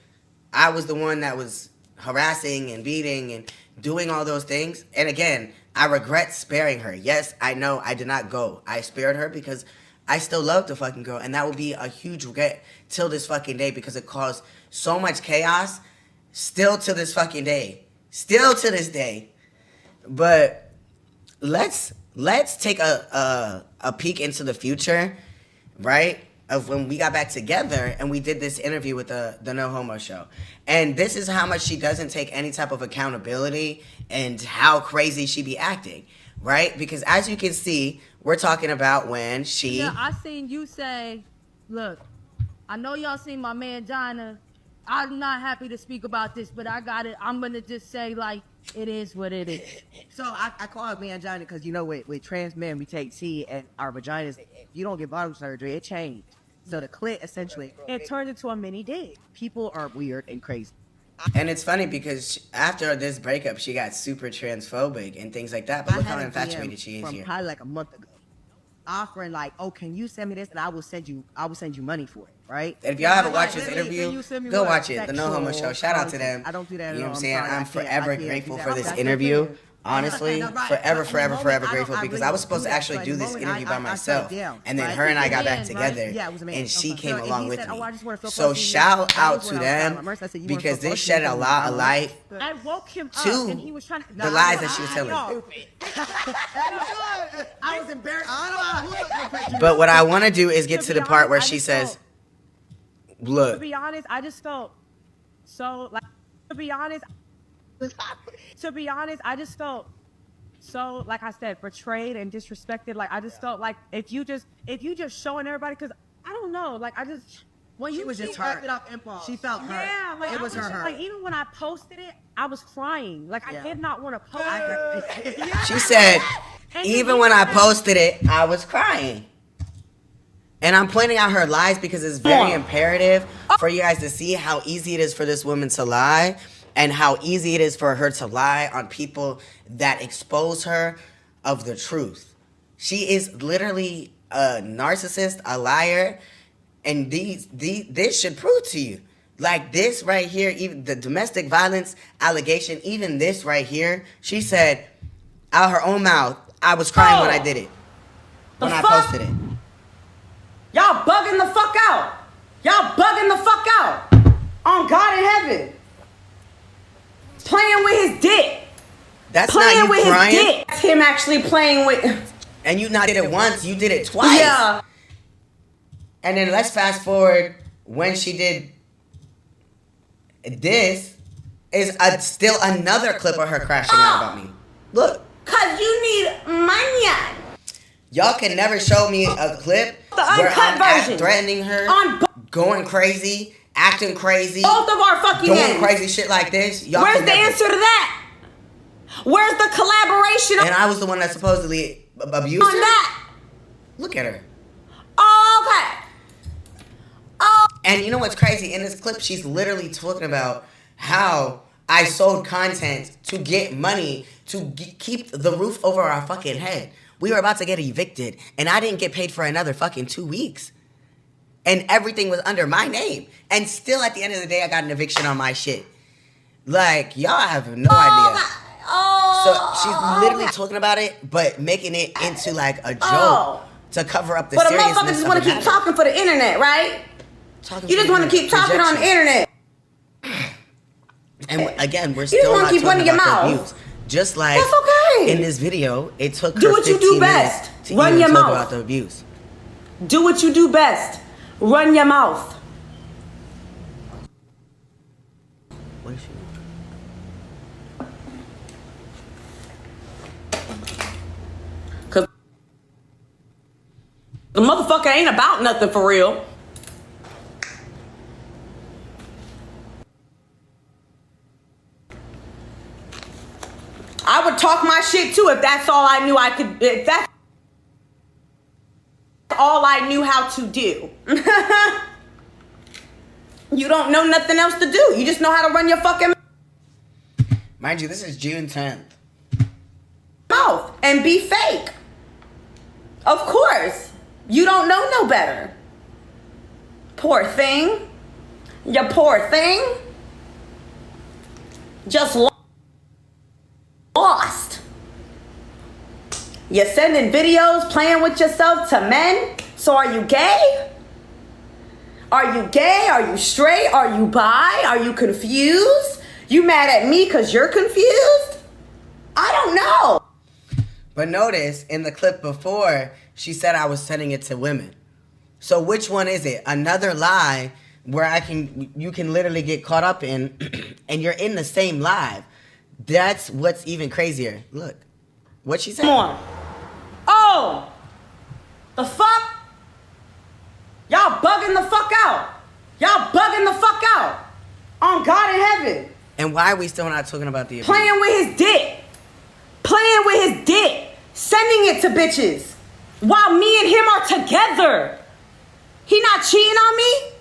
I was the one that was harassing and beating and doing all those things? And again, I regret sparing her. Yes, I know I did not go. I spared her because I still love the fucking girl. And that will be a huge regret till this fucking day, because it caused so much chaos still to this fucking day. Still to this day. But let's take a peek into the future, right? Of when we got back together and we did this interview with the No Homo Show. And this is how much she doesn't take any type of accountability and how crazy she be acting, right? Because as you can see, we're talking about when she... Yeah, I seen you say, look, I know y'all seen my man Jonna. I'm not happy to speak about this, but I got it. I'm going to just say, like, it is what it is. So I call it mangina because, you know, with trans men, we take T and our vaginas, if you don't get bottom surgery, it changed. So the clit, essentially, it turned into a mini dick. People are weird and crazy. And it's funny because after this breakup, she got super transphobic and things like that. But look how infatuated she is from here. probably like a month ago, offering like, oh, can you send me this and I will send you money for it, right? And if y'all haven't watched this Literally, interview, can you send me go what? watch it. The No Homo Sexual Show. Shout out to them. content. I don't do that at You know all. what I'm I'm saying? sorry. I I'm can't forever do grateful that. for this That's interview. fair. Honestly, No, right. forever At the moment, grateful, because I was supposed to actually do this interview by myself. And then her and I got back together, Yeah, it was a man. and she Okay. came So, along and he with said, me. "Oh, I just wanna feel So close to you." shout That out was to when I was them, telling Mercy. I said, "You wanna because feel this close to shed me?" a lot of light I woke him to up and he was trying to... the lies that she was telling. I was embarrassed. But what I want to do is get To to be the part where honest, I she just says, To look, be honest, I just felt so, like, to be honest, I just felt so, like I said, betrayed and disrespected. Like, I just felt like if you just showing everybody, because I don't know, like, I just, when She you was see just her- hurt. She felt hurt. Yeah, like, It I was her hurt. like, even when I posted it, I was crying. Like, I Yeah. did not want to post it. she said, And even he when I said- posted it, I was crying. And I'm pointing out her lies because it's very imperative for you guys to see how easy it is for this woman to lie, and how easy it is for her to lie on people that expose her of the truth. She is literally a narcissist, a liar, and this should prove to you. Like this right here, even the domestic violence allegation, even this right here, she said out her own mouth, I was crying when I did it. When I posted it. Y'all bugging the fuck out. Y'all bugging the fuck out. On God in heaven. Playing with his dick. That's Playing not you with crying. his dick. That's him actually playing with. And you not did it once, you did it twice. Yeah. And then let's fast forward when she did this, is still another clip of her crashing out about me. Look, Cause you need money. y'all can never show me a clip where uncut I'm version. threatening her, On going crazy, acting crazy, both of our fucking doing ends. crazy shit like this. Y'all Where's can the never. answer to that? Where's the collaboration And I was the one that supposedly abused on her. that? Look at her. Oh, okay. Oh, And you know what's crazy? In this clip, she's literally talking about how I sold content to get money to keep the roof over our fucking head. We were about to get evicted, and I didn't get paid for another fucking 2 weeks. And everything was under my name. And still, at the end of the day, I got an eviction on my shit. Like, y'all have no idea. So she's literally talking about it, but making it into like a joke to cover up the but a seriousness motherfucker just of want the to keep matter. talking for the internet, right? Talking You for just the want to keep talking on the projection. internet. And again, we're just still wanna not keep talking running your about the mouth. abuse. Just like That's okay. in this video, it took Do her what you 15 do best. minutes to Run even your talk mouth. about the abuse. Do what you do best. Run your mouth. What is she? The motherfucker ain't about nothing for real. I would talk my shit too if that's all I knew I could. If that's all I knew how to do. You don't know nothing else to do. You just know how to run your fucking Mind you, this is June 10th. mouth and be fake. Of course. You don't know no better. Poor thing. You poor thing. Just lost. You're sending videos playing with yourself to men. So are you gay? Are you gay? Are you straight? Are you bi? Are you confused? You mad at me because you're confused? I don't know. But notice in the clip before, she said I was sending it to women. So which one is it? Another lie where you can literally get caught up in and you're in the same live. That's what's even crazier. Look, what she said. Come on. Oh, the fuck? Y'all bugging the fuck out. Y'all bugging the fuck out. On God in heaven. And why are we still not talking about the abuse? Playing with his dick. Playing with his dick. Sending it to bitches. While me and him are together. He not cheating on me?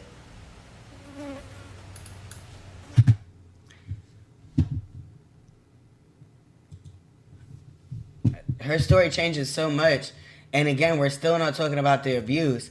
Her story changes so much. And again, we're still not talking about the abuse.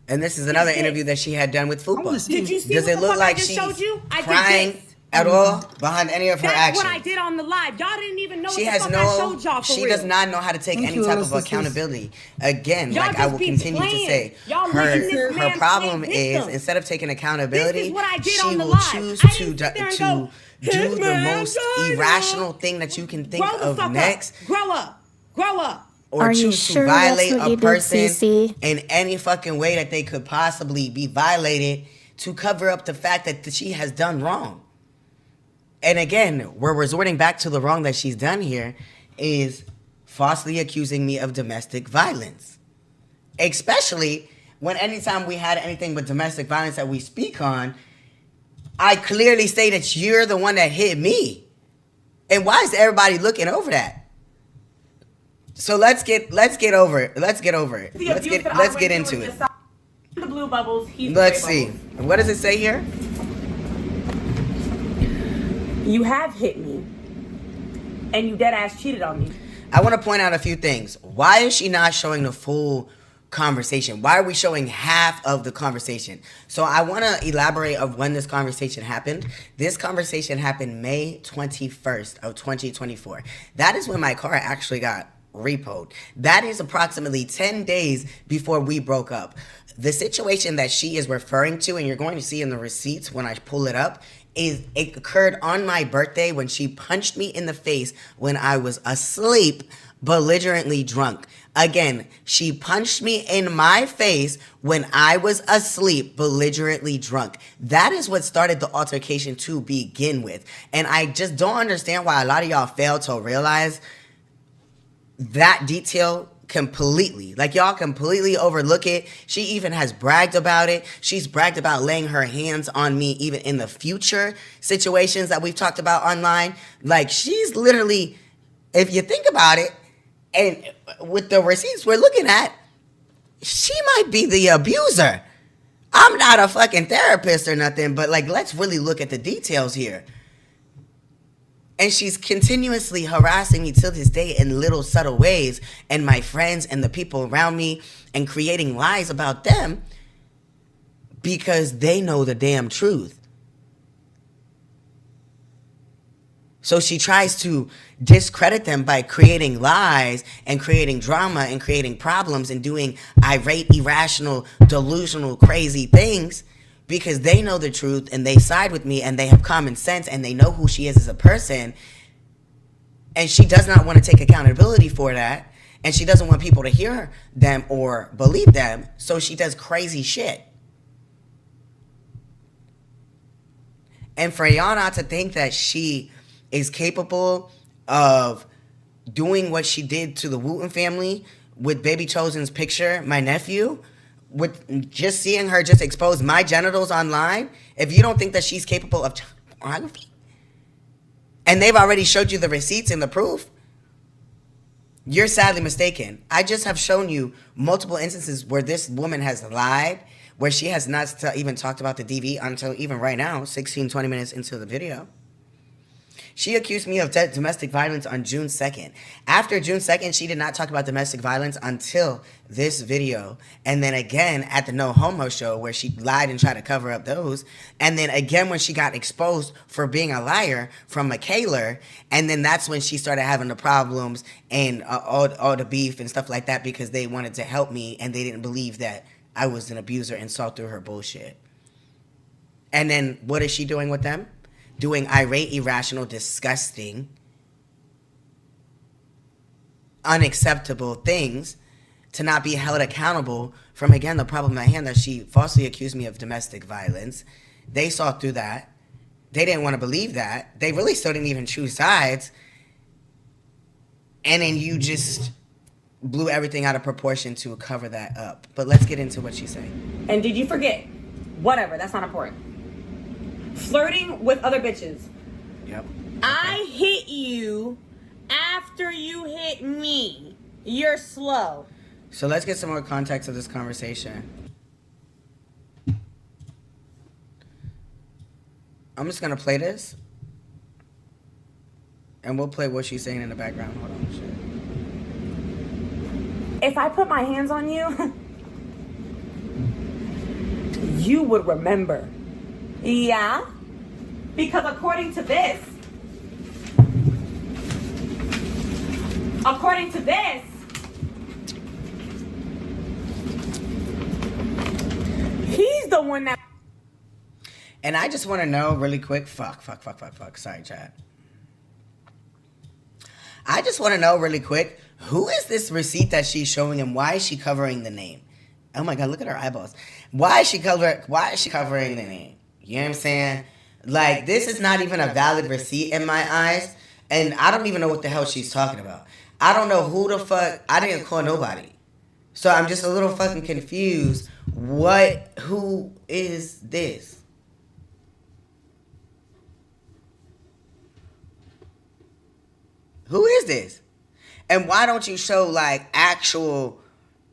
And this is another interview that she had done with Fupa. Did you see Does what it the look fuck like I just she's showed you? I did crying this. at all behind any of her That's actions? what I did on the live. Y'all didn't even know She what has the fuck I showed y'all for she real. does not know how to take any type of accountability. Again, Y'all like I just will be continue to playing. say, Y'all making this her man problem play is victim. instead of taking accountability, This is what I did she on the will live. choose I to didn't sit there and to go, do "His the man most died." irrational thing that you can think Grow the of fuck next. up. Grow up. Grow up. Or Are you choose sure to that's violate what a you did, person Cece? in any fucking way that they could possibly be violated to cover up the fact that she has done wrong. And again, we're resorting back to the wrong that she's done here is falsely accusing me of domestic violence. Especially when anytime we had anything with domestic violence that we speak on, I clearly say that you're the one that hit me. And why is everybody looking over that? So let's get over it. Let's get into it. The blue bubbles. He's Let's see. What does it say here? You have hit me. And you dead ass cheated on me. I want to point out a few things. Why is she not showing the full conversation? Why are we showing half of the conversation? So I want to elaborate of when this conversation happened. This conversation happened May 21st of 2024. That is when my car actually got repoed. That is approximately 10 days before we broke up. The situation that she is referring to, and you're going to see in the receipts when I pull it up, is it occurred on my birthday when she punched me in the face when I was asleep, belligerently drunk. Again, she punched me in my face when I was asleep, belligerently drunk. That is what started the altercation to begin with. And I just don't understand why a lot of y'all fail to realize that detail completely. Like, y'all completely overlook it. She even has bragged about it. She's bragged about laying her hands on me even in the future situations that we've talked about online. Like, she's literally, if you think about it, and with the receipts we're looking at, she might be the abuser. I'm not a fucking therapist or nothing, but like, let's really look at the details here. And she's continuously harassing me till this day in little subtle ways, and my friends and the people around me, and creating lies about them because they know the damn truth. So she tries to discredit them by creating lies and creating drama and creating problems and doing irate, irrational, delusional, crazy things because they know the truth and they side with me and they have common sense and they know who she is as a person. And she does not want to take accountability for that. And she doesn't want people to hear them or believe them. So she does crazy shit. And for y'all not to think that she is capable of doing what she did to the Wooten family with Baby Chosen's picture, my nephew, with just seeing her just expose my genitals online, if you don't think that she's capable of child pornography, and they've already showed you the receipts and the proof, you're sadly mistaken. I just have shown you multiple instances where this woman has lied, where she has not even talked about the DV until even right now, 16, 20 minutes into the video. She accused me of domestic violence on June 2nd. After June 2nd, she did not talk about domestic violence until this video. And then again at the No Homo show where she lied and tried to cover up those. And then again when she got exposed for being a liar from Michaela. And then that's when she started having the problems and all the beef and stuff like that because they wanted to help me and they didn't believe that I was an abuser and saw through her bullshit. And then what is she doing with them? Doing irate, irrational, disgusting, unacceptable things to not be held accountable from, again, the problem at hand that she falsely accused me of domestic violence. They saw through that. They didn't want to believe that. They really still didn't even choose sides. And then you just blew everything out of proportion to cover that up. But let's get into what she's saying. And did you forget? Whatever, that's not important. Flirting with other bitches. Yep. I hit you after you hit me. You're slow. So let's get some more context of this conversation. I'm just going to play this. And we'll play what she's saying in the background. Hold on. Shit. If I put my hands on you, you would remember. Yeah? Because according to this, he's the one that... And I just want to know really quick. Fuck. Sorry, chat. I just want to know really quick. Who is this receipt that she's showing and why is she covering the name? Oh my God, look at her eyeballs. Why is she covering the name? You know what I'm saying? Like, this is not even a valid receipt in my eyes. And I don't even know what the hell she's talking about. I don't know who the fuck. I didn't call nobody. So I'm just a little fucking confused. Who is this? Who is this? And why don't you show like actual,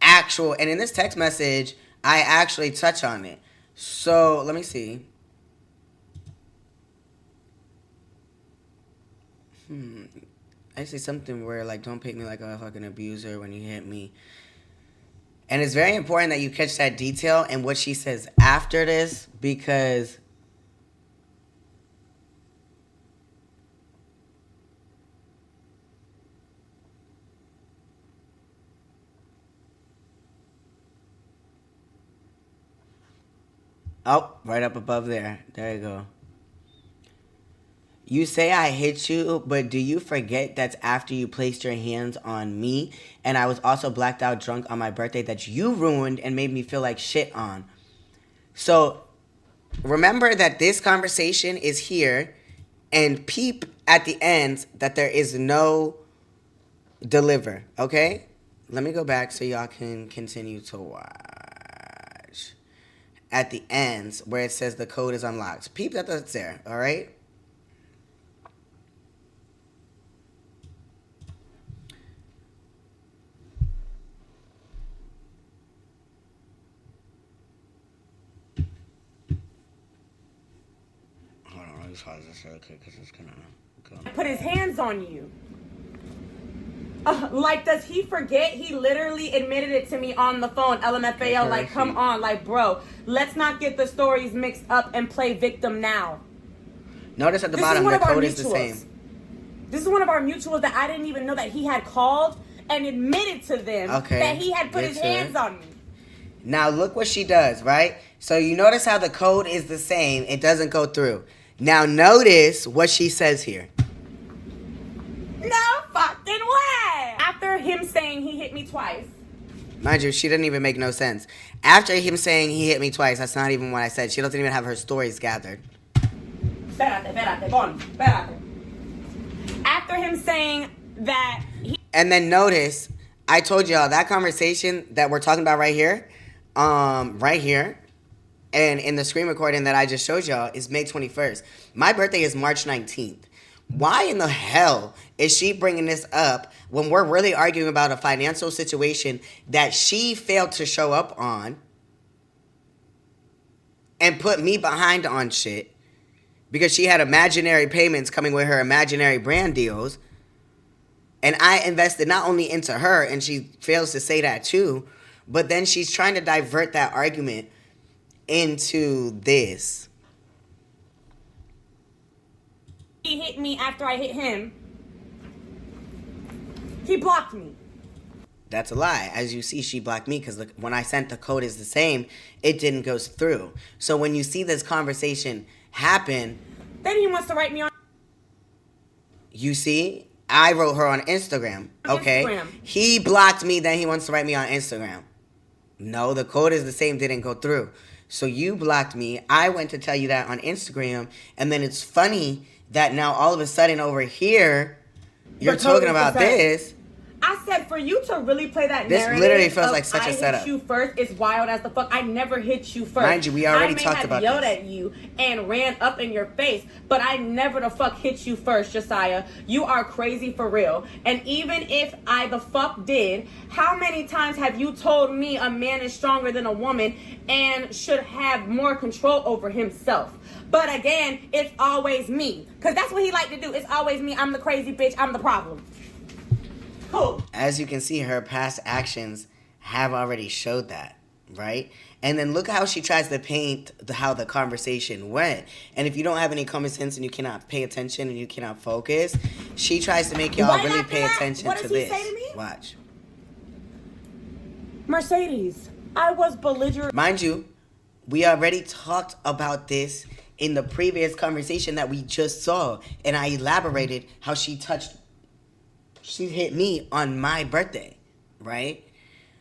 and in this text message, I actually touch on it. So let me see. I say something where like, don't paint me like a fucking abuser when you hit me. And it's very important that you catch that detail and what she says after this, because oh, right up above there. There you go. You say I hit you, but do you forget that's after you placed your hands on me? And I was also blacked out drunk on my birthday that you ruined and made me feel like shit on. So remember that this conversation is here, and peep at the end that there is no deliver, okay? Let me go back so y'all can continue to watch. At the end where it says the code is unlocked. Peep that that's there, all right? Put his hands on you. Like, does he forget? He literally admitted it to me on the phone. LMFAO, like, come on, like, bro, let's not get the stories mixed up and play victim now. Notice at the bottom, the code is the same. This is one of our mutuals that I didn't even know that he had called and admitted to them that he had put his hands on me. Now, look what she does, right? So you notice how the code is the same. It doesn't go through. Now, notice what she says here. No fucking way! After him saying he hit me twice. Mind you, she didn't even make no sense. After him saying he hit me twice, that's not even what I said. She doesn't even have her stories gathered. Espérate. After him saying that he... And then notice, I told y'all that conversation that we're talking about right here, and in the screen recording that I just showed y'all is May 21st. My birthday is March 19th. Why in the hell is she bringing this up when we're really arguing about a financial situation that she failed to show up on and put me behind on shit because she had imaginary payments coming with her imaginary brand deals, and I invested not only into her, and she fails to say that too, but then she's trying to divert that argument into this. He hit me after I hit him. He blocked me. That's a lie. As you see, she blocked me because when I sent the code is the same, it didn't go through. So when you see this conversation happen, Then he wants to write me on you see, I wrote her on Instagram. Okay. Instagram. He blocked me, then he wants to write me on Instagram. No, the code is the same, didn't go through. So you blocked me. I went to tell you that on Instagram, and then it's funny that now all of a sudden over here, you're talking about this. I said for you to really play that This narrative literally feels of like such a I setup. hit you first is wild as the fuck. I never hit you first. Mind you, we already talked about I may have yelled this. at you and ran up in your face, but I never the fuck hit you first, Josiah. You are crazy for real. And even if I the fuck did, how many times have you told me a man is stronger than a woman and should have more control over himself? But again, it's always me. Because that's what he like to do. It's always me. I'm the crazy bitch. I'm the problem. Cool. As you can see, her past actions have already showed that, right? And then look how she tries to paint how the conversation went. And if you don't have any common sense and you cannot pay attention and you cannot focus, she tries to make y'all Right really after pay that, attention what to does he this. say to me? Watch. Mercedes, I was belligerent. Mind you, we already talked about this in the previous conversation that we just saw. And I elaborated how she hit me on my birthday, right?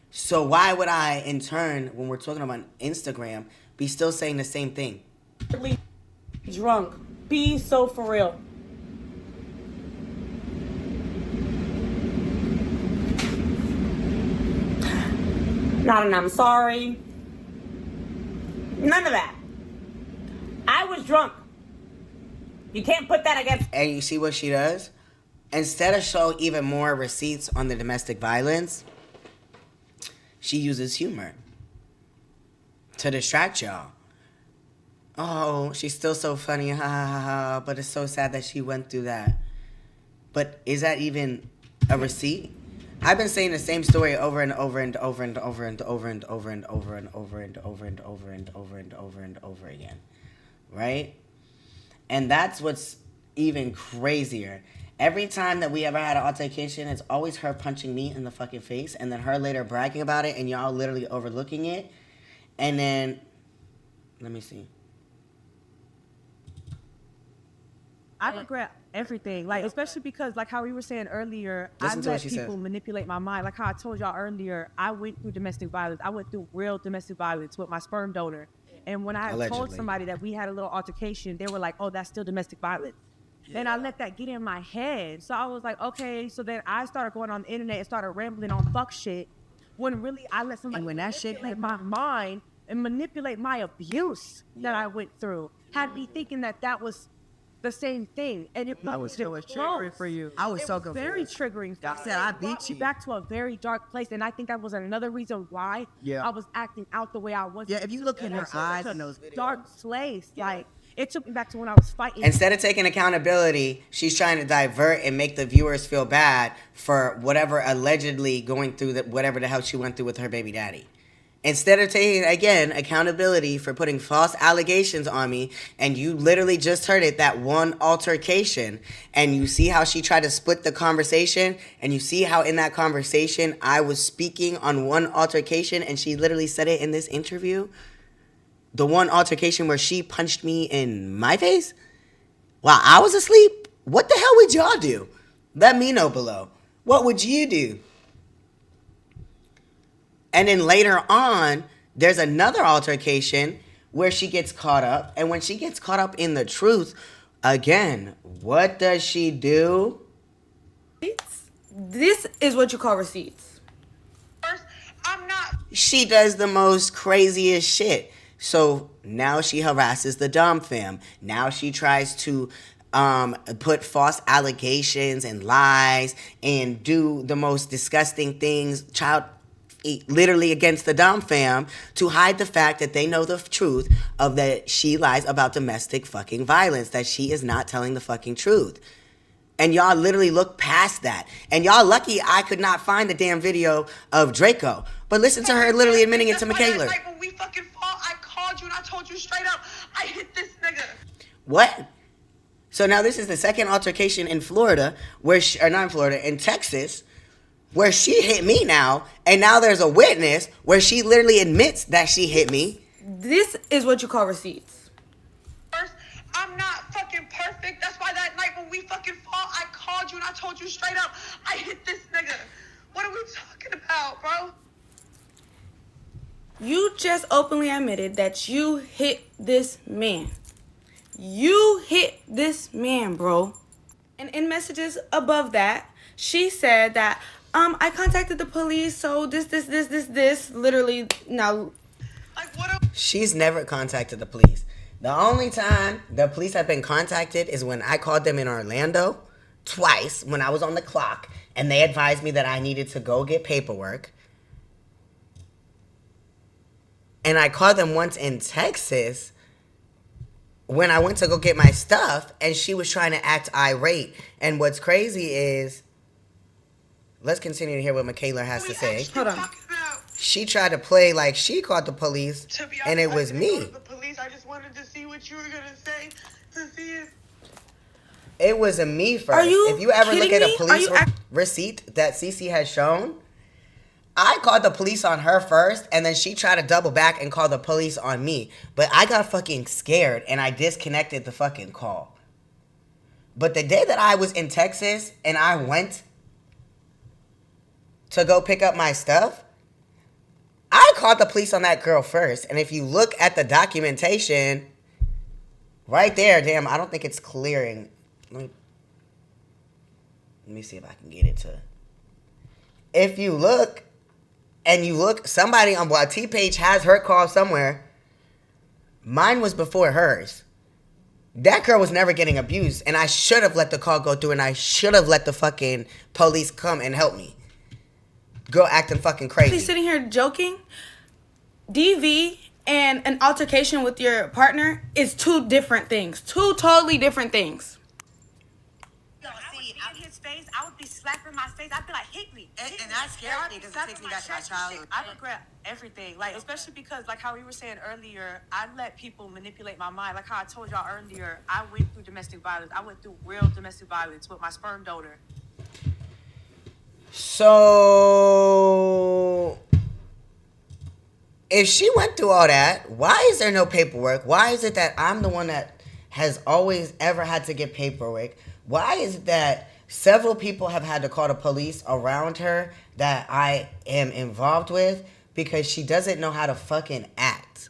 So why would I, in turn, when we're talking about Instagram, be still saying the same thing? Drunk. Be so for real. Not an I'm sorry. None of that. I was drunk. You can't put that against. And you see what she does? Instead of show even more receipts on the domestic violence, she uses humor to distract y'all. Oh, she's still so funny, ha ha ha ha, but it's so sad that she went through that. But is that even a receipt? I've been saying the same story over and over and over and over and over and over and over and over and over and over and over and over and over again, right? And that's what's even crazier. Every time that we ever had an altercation, it's always her punching me in the fucking face and then her later bragging about it and y'all literally overlooking it. And then, let me see. I regret everything, like especially because, like how we were saying earlier, Listen I to what let she people said. manipulate my mind. Like how I told y'all earlier, I went through domestic violence. I went through real domestic violence with my sperm donor. And when I told Allegedly. somebody that we had a little altercation, they were like, "Oh, that's still domestic violence." Then I let that get in my head. So I was like, okay. So then I started going on the internet and started rambling on fuck shit. When really I let somebody, when that shit hit my mind and manipulate my abuse that I went through, had me thinking that that was the same thing. And it was triggering for you. I was It so very triggering. I said I beat Brought me you. back to a very dark place, and I think that was another reason why Yeah. I was acting out the way I was. Yeah, if you look in her eyes to in those dark place, like it took me back to when I was fighting. Instead of taking accountability, she's trying to divert and make the viewers feel bad for whatever allegedly going through whatever the hell she went through with her baby daddy. Instead of taking, again, accountability for putting false allegations on me, and you literally just heard it, that one altercation, and you see how she tried to split the conversation, and you see how in that conversation I was speaking on one altercation, and she literally said it in this interview. The one altercation where she punched me in my face while I was asleep. What the hell would y'all do? Let me know below. What would you do? And then later on, there's another altercation where she gets caught up. And when she gets caught up in the truth, again, what does she do? This is what you call receipts. she does the most craziest shit. So now she harasses the Dom fam. Now she tries to put false allegations and lies and do the most disgusting things, literally against the Dom fam, to hide the fact that they know the truth of that she lies about domestic fucking violence, that she is not telling the fucking truth. And y'all literally look past that. And y'all lucky I could not find the damn video of Draco. But listen to her literally admitting it to Michaela. Like when we fucking fought, I called you and I told you straight up, I hit this nigga. What? So now this is the second altercation in Florida, or not in Florida, in Texas, where she hit me now. And now there's a witness where she literally admits that she hit me. This is what you call receipts. First, I'm not fucking perfect. That's why that night when we fucking fought, I called you and I told you straight up, I hit this nigga. What are we talking about, bro? You just openly admitted that you hit this man. You hit this man, bro. And in messages above that, she said that, I contacted the police, so this, literally, now. Like, what? She's never contacted the police. The only time the police have been contacted is when I called them in Orlando twice when I was on the clock, and they advised me that I needed to go get paperwork. And I called them once in Texas when I went to go get my stuff, and she was trying to act irate. And what's crazy is, let's continue to hear what Michaela has to say. Hold on. She tried to play like she called the police, and it was me. The police, I just wanted to see what you were gonna say. To see if it was a me first. Are you if you ever look kidding at a me? police receipt that Cece has shown, I called the police on her first, and then she tried to double back and call the police on me. But I got fucking scared, and I disconnected the fucking call. But the day that I was in Texas, and I went to go pick up my stuff, I called the police on that girl first. And if you look at the documentation, right there, damn, I don't think it's clearing. Let me see if I can get it to. If you look, somebody on T-Page has her call somewhere. Mine was before hers. That girl was never getting abused, and I should have let the call go through, and I should have let the fucking police come and help me. Girl acting fucking crazy. He's sitting here joking. DV and an altercation with your partner is two different things. Two totally different things. I would be in his face. I would be slapping my face. I'd be like, hit me. And that scared me because it takes me back to my childhood. I regret everything. Like, especially because, like how we were saying earlier, I let people manipulate my mind. Like how I told y'all earlier, I went through domestic violence. I went through real domestic violence with my sperm donor. So, if she went through all that, why is there no paperwork? Why is it that I'm the one that has always ever had to get paperwork? Why is it that several people have had to call the police around her that I am involved with because she doesn't know how to fucking act?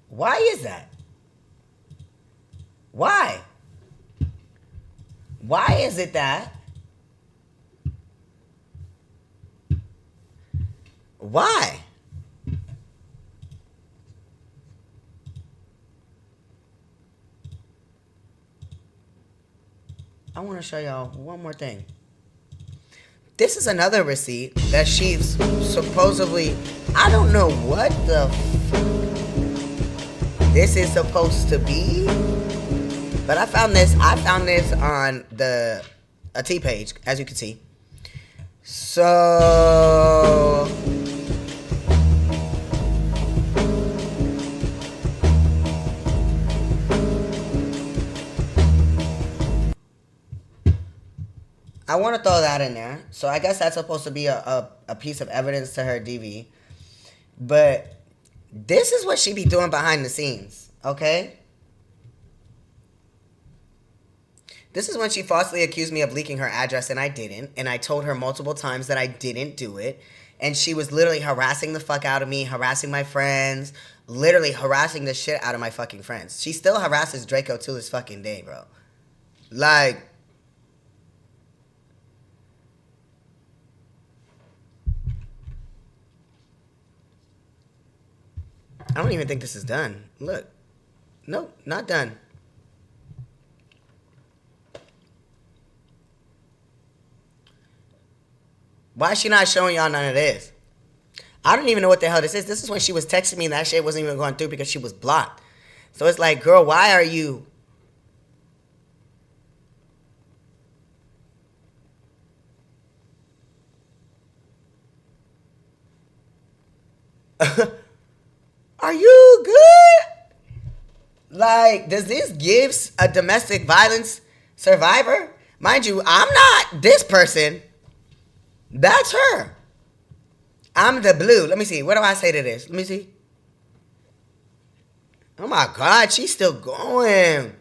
Why is that? Why? Why is it that? Why? I want to show y'all one more thing. This is another receipt that she's supposedly, I don't know what the this is supposed to be, but I found this on a T-Page, as you can see. So I want to throw that in there. So I guess that's supposed to be a piece of evidence to her DV. But this is what she be doing behind the scenes, okay? This is when she falsely accused me of leaking her address, and I didn't. And I told her multiple times that I didn't do it. And she was literally harassing the fuck out of me, harassing my friends, literally harassing the shit out of my fucking friends. She still harasses Draco to this fucking day, bro. Like, I don't even think this is done. Look. Nope, not done. Why is she not showing y'all none of this? I don't even know what the hell this is. This is when she was texting me and that shit wasn't even going through because she was blocked. So it's like, girl, why are you... Are you good? Like, does this give a domestic violence survivor? Mind you, I'm not this person. That's her. I'm the blue. Let me see. What do I say to this? Let me see. Oh my God, she's still going.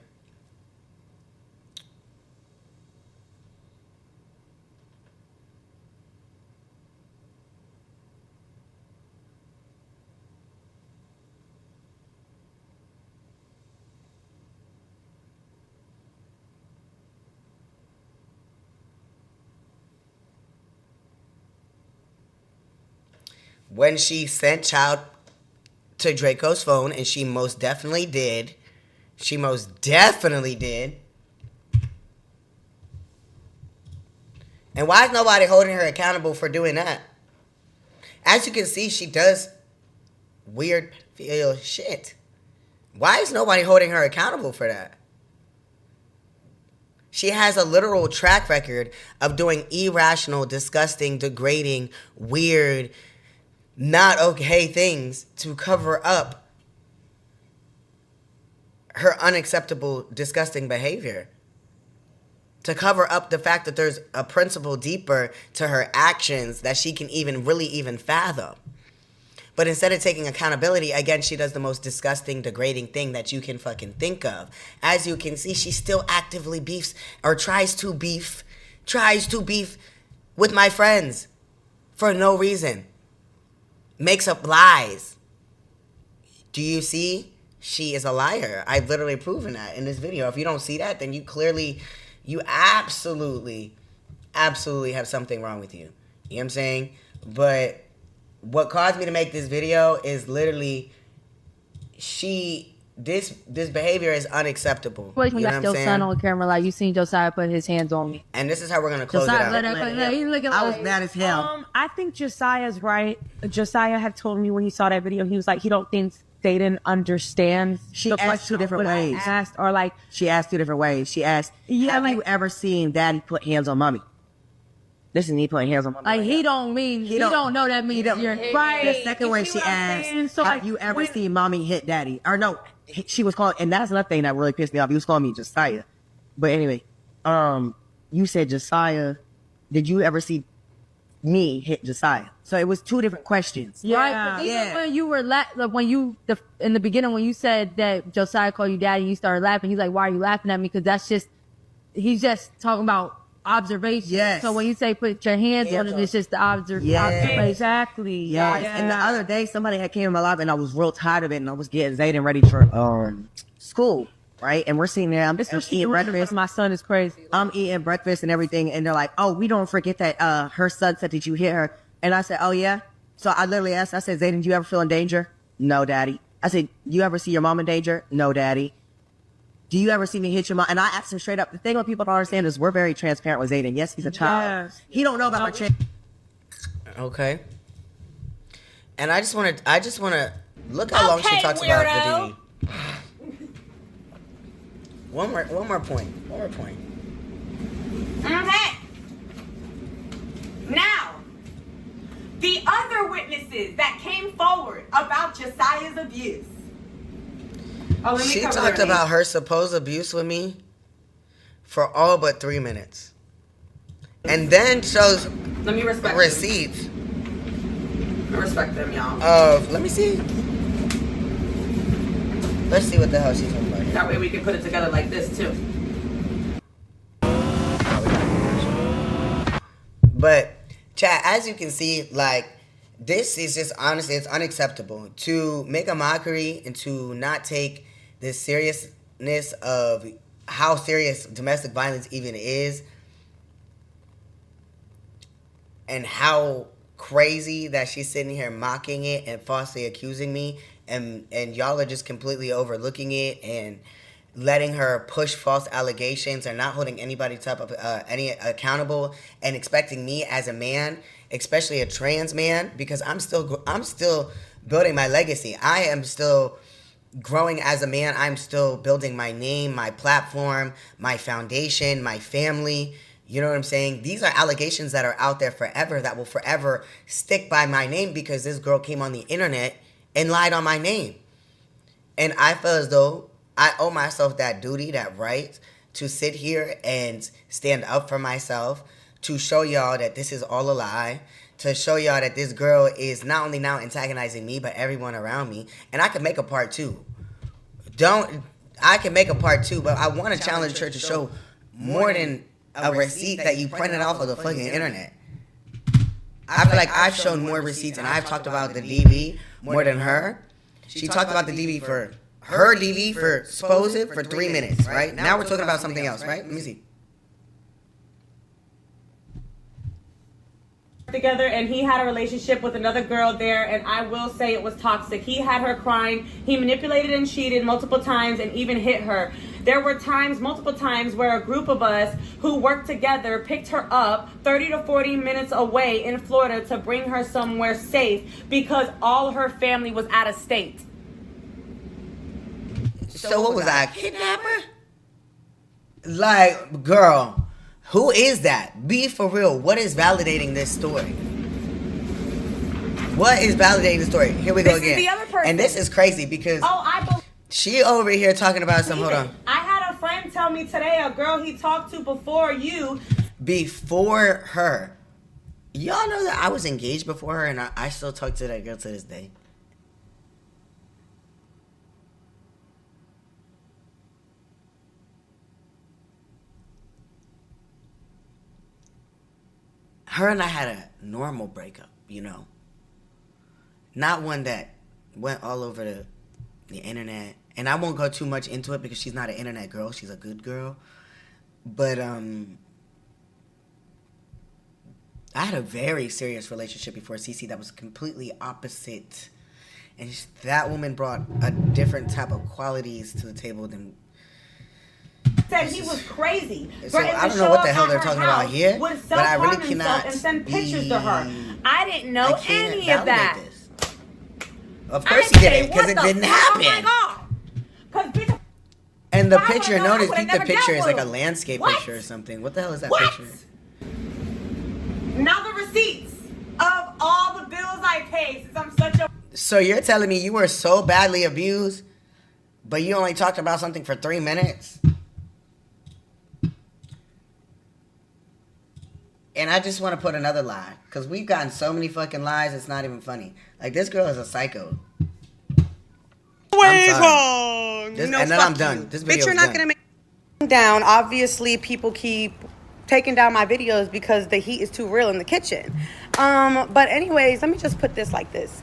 When she sent child to Draco's phone, and she most definitely did. She most definitely did. And why is nobody holding her accountable for doing that? As you can see, she does weird shit. Why is nobody holding her accountable for that? She has a literal track record of doing irrational, disgusting, degrading, weird, not okay things to cover up her unacceptable, disgusting behavior. To cover up the fact that there's a principle deeper to her actions that she can even fathom. But instead of taking accountability, again, she does the most disgusting, degrading thing that you can fucking think of. As you can see, she still actively beefs or tries to beef with my friends for no reason. Makes up lies. Do you see? She is a liar. I've literally proven that in this video. If you don't see that, then you absolutely have something wrong with you. You know what I'm saying? But what caused me to make this video is literally this behavior is unacceptable. When you you know got what your I'm saying? son on camera, like you seen Josiah put his hands on me. And this is how we're gonna close Josiah, it out. he's looking I was like, mad as hell. I think Josiah's right. Josiah had told me when he saw that video, he was like, he don't think they didn't understand. She the asked question 2 different what I ways. asked, or like, She asked 2 different ways. She asked, Yeah, have like- you ever seen daddy put hands on mommy? This is me putting hands on mommy. like right he now. don't mean he don't know that means you're right. The second way see she what I'm asked, saying? So, have like, you ever when- seen mommy hit daddy? Or no, she was calling, and that's another thing that really pissed me off. He was calling me Josiah. But anyway, you said Josiah, did you ever see me hit Josiah? So it was 2 different questions. Yeah. right. But even Yeah. when you were in the beginning when you said that Josiah called you daddy, you started laughing. He's like, "Why are you laughing at me?" Because he's just talking about observation. Yes. So when you say put your hands on it, it's just the observation. Exactly. Yes. Yeah. And the other day, somebody had came in my life, and I was real tired of it, and I was getting Zayden ready for school, right? And we're sitting there, I'm just eating breakfast. My son is crazy. I'm eating breakfast and everything, and they're like, "Oh, we don't forget that her son said that you hit her." And I said, "Oh yeah." So I literally asked, I said, "Zayden, do you ever feel in danger?" "No, daddy." I said, "You ever see your mom in danger?" "No, daddy." "Do you ever see me hit your mom?" And I asked him straight up. The thing what people don't understand is we're very transparent with Zayden. Yes, he's a child. Yes. He don't know about my Okay. And I just want to look how long she talks about the DD. One more point. Okay. Now, the other witnesses that came forward about Josiah's abuse. Oh, let me She cover talked their about names. her supposed abuse with me for all but 3 minutes. And then shows Let me respect receipts them. I respect them, y'all. of, let me see. Let's see what the hell she's talking about here. That way we can put it together like this, too. But, chat, as you can see, like, this is just, honestly, it's unacceptable. To make a mockery and to not take the seriousness of how serious domestic violence even is, and how crazy that she's sitting here mocking it and falsely accusing me and y'all are just completely overlooking it and letting her push false allegations and not holding anybody type of any accountable, and expecting me as a man, especially a trans man, because I'm still building my legacy. I am still growing as a man. I'm still building my name, my platform, my foundation, my family. You know what I'm saying? These are allegations that are out there forever, that will forever stick by my name, because this girl came on the internet and lied on my name. And I feel as though I owe myself that duty, that right, to sit here and stand up for myself, to show y'all that this is all a lie, to show y'all that this girl is not only now antagonizing me, but everyone around me. And I can make a part two. I can make a part two, but I want to challenge her to show more than a receipt that you printed off of the fucking internet. I feel like I've shown more receipts, and I've talked about the DV more than her. She talked about the DV for her DV for supposed for 3 minutes, right? Now we're talking about something else, right? Let me see. Together, and he had a relationship with another girl there, and I will say it was toxic. He had her crying. He manipulated and cheated multiple times and even hit her. There were multiple times where a group of us who worked together picked her up 30 to 40 minutes away in Florida to bring her somewhere safe because all her family was out of state. So what was I, a kidnapper? Like, girl, who is that? Be for real. What is validating this story? What is validating the story? Here we go again. Is the other person. And this is crazy because she over here talking about some. Hold on. I had a friend tell me today, a girl he talked to before you. Before her. Y'all know that I was engaged before her, and I still talk to that girl to this day. Her and I had a normal breakup, you know. Not one that went all over the internet. And I won't go too much into it because she's not an internet girl. She's a good girl. But I had a very serious relationship before CC that was completely opposite. And that woman brought a different type of qualities to the table than... Said he was crazy. So I don't know what the hell they're talking about here, but I really cannot and send pictures to her. I didn't know any of that. This. Of course you didn't, because it didn't happen. Oh my God. And the picture, notice, I think the picture is like a landscape picture or something. What the hell is that picture? Now the receipts of all the bills I paid since I'm such a... So you're telling me you were so badly abused, but you only talked about something for 3 minutes? And I just want to put another lie, because we've gotten so many fucking lies, it's not even funny. Like, this girl is a psycho. Way wrong. And then I'm done. This video Bitch, you're not going to make down. Obviously, people keep taking down my videos because the heat is too real in the kitchen. But anyways, let me just put this like this.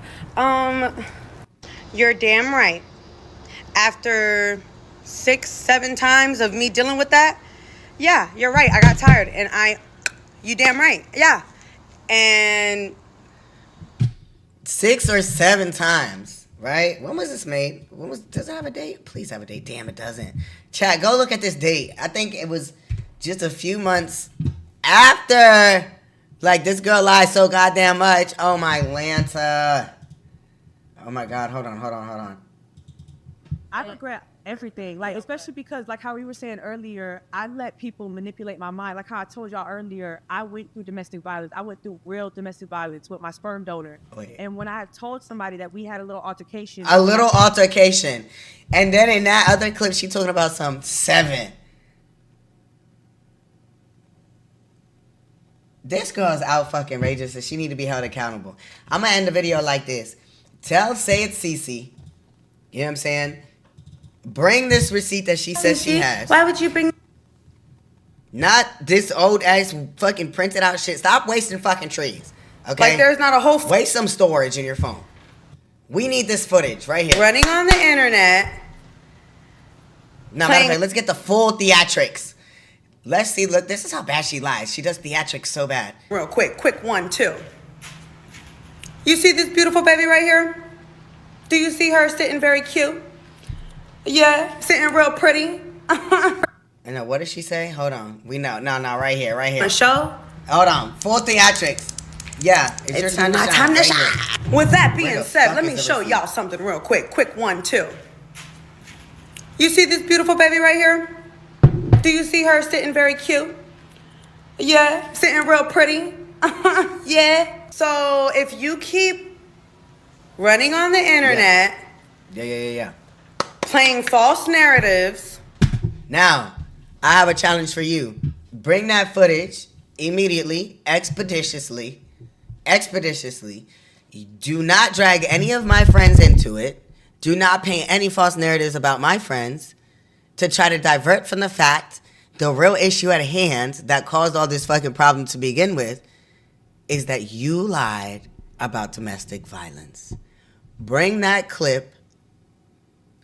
You're damn right. After 6-7 times of me dealing with that, yeah, you're right. I got tired, and you damn right. Yeah. And 6 or 7 times, right? When was this made? Does it have a date? Please have a date. Damn, it doesn't. Chat, go look at this date. I think it was just a few months after, like, this girl lied so goddamn much. Oh, my Lanta. Oh, my God. Hold on. I regret everything, like, especially because, like how we were saying earlier, I let people manipulate my mind. Like how I told y'all earlier, I went through domestic violence. I went through real domestic violence with my sperm donor. And when I told somebody that we had a little altercation. And then in that other clip, she talking about some 7. This girl's out fucking outrageous, and she need to be held accountable. I'm gonna end the video like this. Say it's Cece. You know what I'm saying? Bring this receipt that she says she has. Why would you bring... Not this old ass fucking printed out shit. Stop wasting fucking trees. Okay? Like there's not a whole... Waste some storage in your phone. We need this footage right here. Running on the internet. No, matter of fact, let's get the full theatrics. Let's see. Look, this is how bad she lies. She does theatrics so bad. Real quick 1, 2. You see this beautiful baby right here? Do you see her sitting very cute? Yeah, sitting real pretty. And now, what did she say? Hold on. We know. No, right here, right here. A show? Hold on. Full theatrics. Yeah, it's your time to my shine. time to right shine. here. With that Where being the said, fuck let is me the show receipt? y'all something real quick. Quick one, too. You see this beautiful baby right here? Do you see her sitting very cute? Yeah, sitting real pretty. Yeah. So if you keep running on the internet, Yeah. playing false narratives. Now, I have a challenge for you. Bring that footage immediately, expeditiously. Do not drag any of my friends into it. Do not paint any false narratives about my friends to try to divert from the fact the real issue at hand that caused all this fucking problem to begin with is that you lied about domestic violence. Bring that clip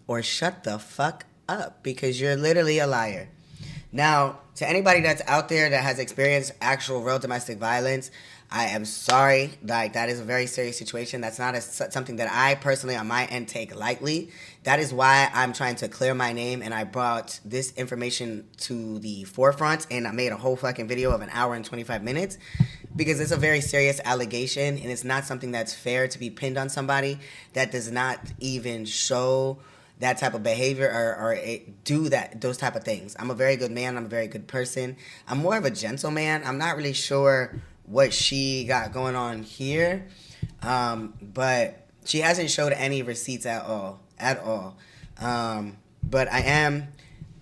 or shut the fuck up because you're literally a liar. Now, to anybody that's out there that has experienced actual real domestic violence, I am sorry. Like, that is a very serious situation. That's not something that I personally on my end take lightly. That is why I'm trying to clear my name, and I brought this information to the forefront, and I made a whole fucking video of 1 hour and 25 minutes because it's a very serious allegation, and it's not something that's fair to be pinned on somebody that does not even show that type of behavior or do those type of things. I'm a very good man. I'm a very good person. I'm more of a gentleman. I'm not really sure what she got going on here, but she hasn't showed any receipts at all. But I am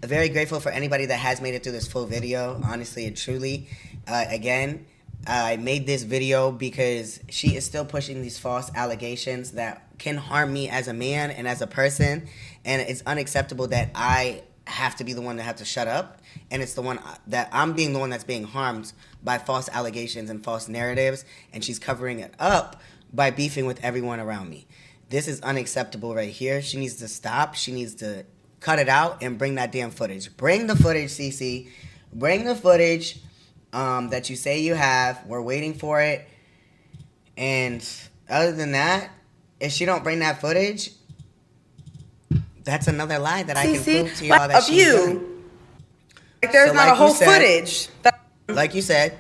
very grateful for anybody that has made it through this full video, honestly and truly. Again, I made this video because she is still pushing these false allegations that can harm me as a man and as a person, and it's unacceptable that I have to be the one that have to shut up, and it's the one that I'm being the one that's being harmed by false allegations and false narratives, and she's covering it up by beefing with everyone around me. This is unacceptable right here. She needs to stop. She needs to cut it out and bring that damn footage. Bring the footage, Cece. Bring the footage that you say you have. We're waiting for it. And other than that, if she don't bring that footage, that's another lie that I can prove to y'all that she's done. Like there's not a whole footage. Like you said.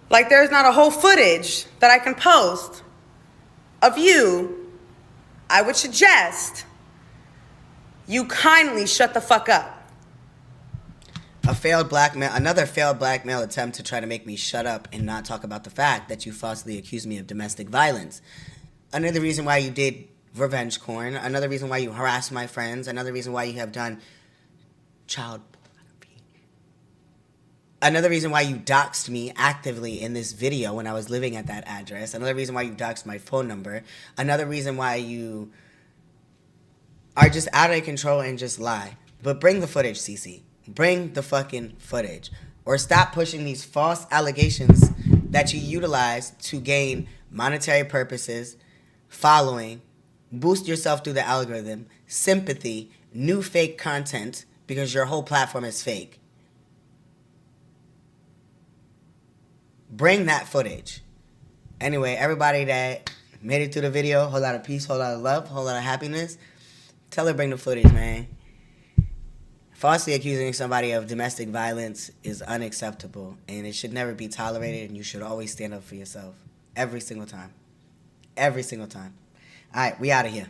Like there's not a whole footage that I can post of you. I would suggest you kindly shut the fuck up. Another failed blackmail attempt to try to make me shut up and not talk about the fact that you falsely accused me of domestic violence. Another reason why you did revenge porn. Another reason why you harassed my friends. Another reason why you have done child pornography. Another reason why you doxed me actively in this video when I was living at that address. Another reason why you doxed my phone number. Another reason why you are just out of control and just lie. But bring the footage, Cece. Bring the fucking footage. Or stop pushing these false allegations that you utilize to gain monetary purposes, following, boost yourself through the algorithm, sympathy, new fake content, because your whole platform is fake. Bring that footage. Anyway, everybody that made it through the video, whole lot of peace, whole lot of love, whole lot of happiness. Tell her bring the footage, man. Falsely accusing somebody of domestic violence is unacceptable, and it should never be tolerated, and you should always stand up for yourself. Every single time. Every single time. All right, we out of here.